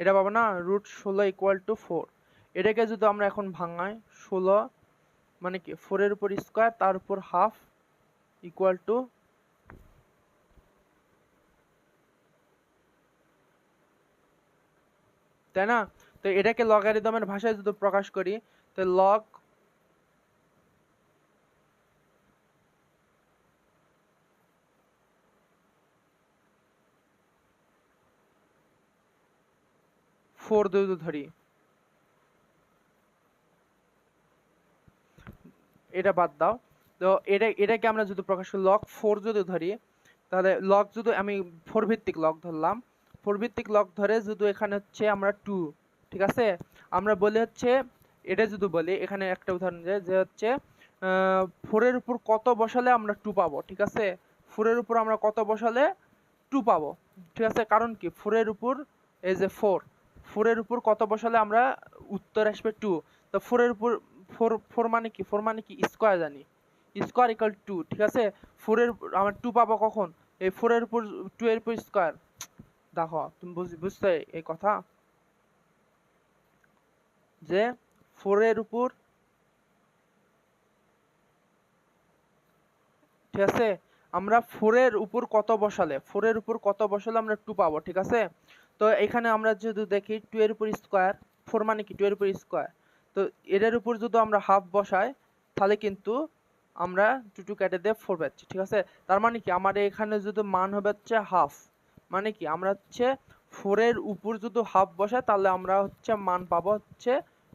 এটা পাবো না, √16 ইকুয়াল টু 4। এটাকে যদি আমরা এখন ভাঙাই, 16 মানে কি 4 এর উপর স্কয়ার, তার উপর হাফ ইকুয়াল টু, তাই না? তো এটাকে লগারিদমের ভাষায় যদি প্রকাশ করি, তো লগ ফোর যদি ধরি, এটা বাদ দাও, তো এটাকে আমরা যদি প্রকাশ করি লগ ফোর যদি ধরি, তাহলে লগ যদি আমি ফোর ভিত্তিক লগ ধরলাম, ফোর ভিত্তিক লগ ধরে যদি এখানে হচ্ছে আমরা টু, ঠিক আছে, আমরা বলি হচ্ছে এটা যদি বলি এখানে একটা উদাহরণ যে হচ্ছে ফোরের উপর কত বসালে আমরা টু পাবো, ঠিক আছে, ফোরের উপর আমরা কত বসালে টু পাবো, ঠিক আছে, কারণ কি ফোরের উপর এই যে ফোর, ফোরের উপর কত বসালে আমরা উত্তর আসবে টু, তো ফোরের উপর ফোর, ফোর মানে কি, ফোর মানে কি স্কোয়ার জানি, স্কোয়ার ইকাল টু, ঠিক আছে, ফোরের আমরা টু পাবো কখন, এই ফোরের উপর টু এর উপর স্কোয়ার, দেখো তুমি বুঝতে এই কথা, যে ফোরের উপর, ঠিক আছে, আমরা ফোরের উপর কত বসালে, ফোরের উপর কত বসালে আমরা টু পাবো, ঠিক আছে, তো এখানে আমরা যদি দেখি টু এর উপর স্কোয়ার, ফোর মানে কি টু এর উপর স্কোয়ার, তো এটার উপর যদি আমরা হাফ বসাই তাহলে কিন্তু আমরা টু টু কেটে দিয়ে ফোর পাচ্ছি, ঠিক আছে, তার মানে কি আমার এখানে যদি মান হবে হচ্ছে হাফ, মানে কি আমরা হচ্ছে ফোরের উপর যদি হাফ বসাই তাহলে আমরা হচ্ছে মান পাবো হচ্ছে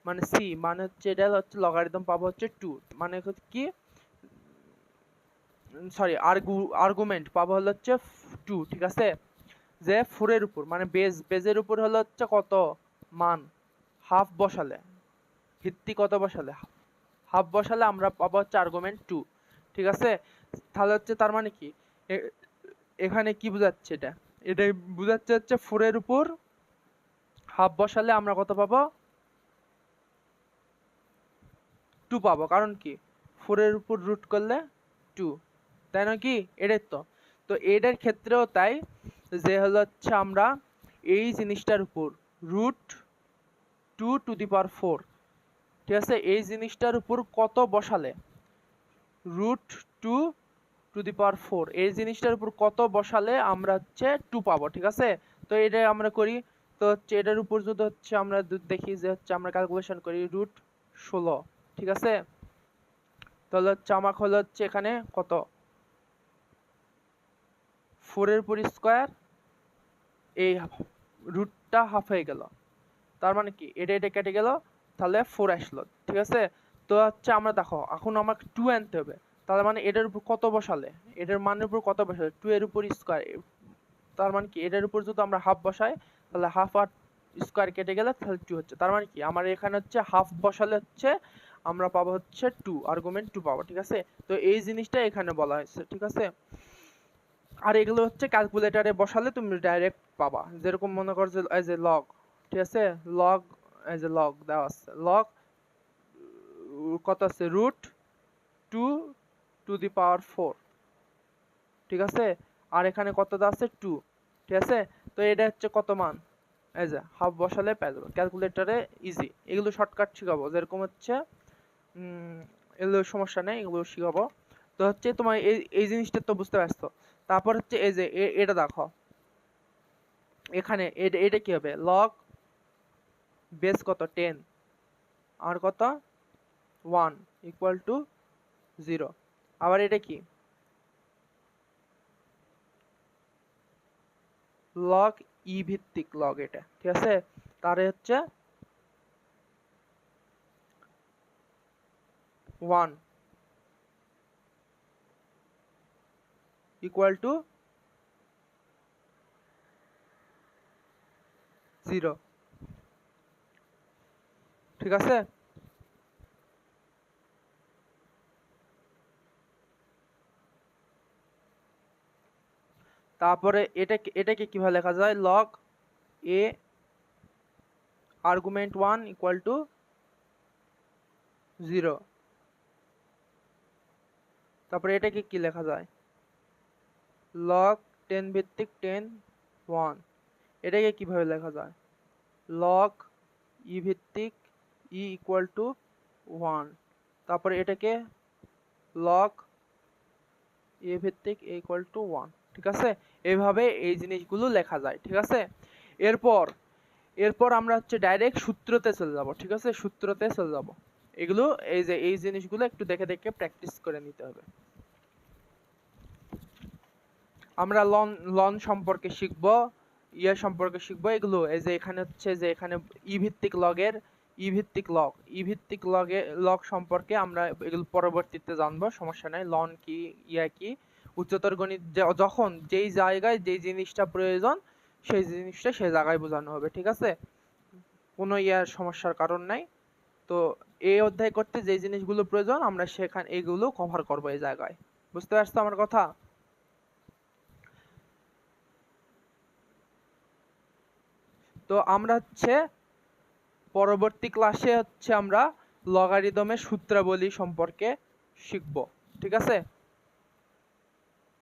মানে সি, মানে হচ্ছে এটা হচ্ছে লগারিদম পাবো হচ্ছে টু, মানে কি সরি আর্গুমেন্ট পাবো হলো হচ্ছে টু, ঠিক আছে, যে ফোরের উপর মানে বেজের উপর হলো হচ্ছে কত মান হাফ বসালে, ভিত্তি কত বসালে হাফ বসালে আমরা পাবো হচ্ছে আর্গুমেন্ট টু, ঠিক আছে, তাহলে হচ্ছে তার মানে কি এখানে কি বোঝাচ্ছে, এটাই বোঝাচ্ছে হচ্ছে ফোরের উপর হাফ বসালে আমরা কত পাবো টু পাবো, কারণ কি ফোরের উপর রুট করলে টু, তাই না কি, এটাই তো, তো এটার ক্ষেত্রেও তাই, যে হলো হচ্ছে আমরা এই জিনিসটার উপর root two to the power four, ঠিক আছে, এই জিনিসটার উপর কত বসালে root two to the power four, এই জিনিসটার উপর কত বসালে আমরা হচ্ছে টু পাবো, ঠিক আছে, তো এটা আমরা করি, তো হচ্ছে এটার উপর যদি হচ্ছে আমরা দেখি যে হচ্ছে আমরা ক্যালকুলেশন করি রুট 16, ঠিক আছে, তাহলে হচ্ছে আমার হলো হচ্ছে এখানে কত ফোরের উপর স্কোয়ার, এই রুটটা হাফ হয়ে গেল, তার মানে কি এটা এটা কেটে গেল, তাহলে ফোর আসলো, ঠিক আছে, তো হচ্ছে আমরা দেখো এখন আমাকে টু আনতে হবে, তার মানে এটার উপর কত বসালে, এটার মানের উপর কত বসালে টু এর উপর স্কোয়ার, তার মানে কি এটার উপর যদি আমরা হাফ বসাই তাহলে হাফ আর স্কোয়ার কেটে গেলে তাহলে টু হচ্ছে, তার মানে কি আমার এখানে হচ্ছে হাফ বসালে হচ্ছে আমরা পাবো হচ্ছে টু, আর্গুমেন্ট টু পাবো, ঠিক আছে, তো এই জিনিসটা এখানে বলা হয়েছে, ঠিক আছে, আর এগুলো হচ্ছে ক্যালকুলেটরে বসালে তুমি ডাইরেক্ট পাবা, যেরকম মনে করো যে এজ এ লগ, ঠিক আছে, লগ এজ এ লগ দেওয়া আছে, লগ কত আছে root two to the power four, ঠিক আছে, আর এখানে কত দেওয়া আছে টু, ঠিক আছে, তো এটা হচ্ছে কত মান, এই যে হাফ বসালে পেয়ে যাবো, ক্যালকুলেটরে ইজি, এগুলো শর্টকাট শিখাবো, যেরকম হচ্ছে এগুলো সমস্যা নেই, এগুলো শিখাবো, তো হচ্ছে তোমার এই জিনিসটা তো বুঝতে পারছো, তারপর হচ্ছে এই যে এটা দেখো এখানে এটা কি হবে লগ বেস কত 10 আর কত 1 ইকুয়াল টু 0, আবার এটা কি লগ ই ভিত্তিক লগ, এটা ঠিক আছে, তারে হচ্ছে 1 ইকুয়াল টু 0, ঠিক আছে, তারপরে এটাকে কিভাবে লেখা যায় log A argument 1 equal to 0, তারপরে এটাকে কি লেখা যায় লগ 10 ভিত্তিক 10 1, এটাকে কিভাবে লেখা যায় লগ ই ভিত্তিক ই ইকুয়াল টু 1, তারপরে এটাকে লগ এ ভিত্তিক এ ইকুয়াল টু 1, ঠিক আছে, এইভাবে এই জিনিসগুলো লেখা যায়, ঠিক আছে, এরপর এরপর আমরা হচ্ছে ডাইরেক্ট সূত্রতে চলে যাব, ঠিক আছে, সূত্রতে চলে যাব। এগুলো এই যে এই জিনিসগুলো একটু দেখে দেখে প্র্যাকটিস করে নিতে হবে। আমরা লন সম্পর্কে শিখব, সম্পর্কে শিখব এগুলো। এই যে এখানে হচ্ছে যে এখানে ই ভিত্তিক লগের ই ভিত্তিক লগ সম্পর্কে আমরা এগুলো পরবর্তীতে জানবো, সমস্যা নাই। লন কি, কি উচ্চতর গণিত যখন যেই জায়গায় যেই জিনিসটা প্রয়োজন সেই জিনিসটা সেই জায়গায় বোঝানো হবে, ঠিক আছে, কোনো সমস্যার কারণ নাই। তো এই অধ্যায় করতে যে জিনিসগুলো প্রয়োজন আমরা সেখানে এগুলো কভার করব এই জায়গায়। বুঝতে পারছো আমার কথা? তো আমরা হচ্ছে পরবর্তী ক্লাসে হচ্ছে আমরা লগারিদমের সূত্রাবলী সম্পর্কে শিখব, ঠিক আছে।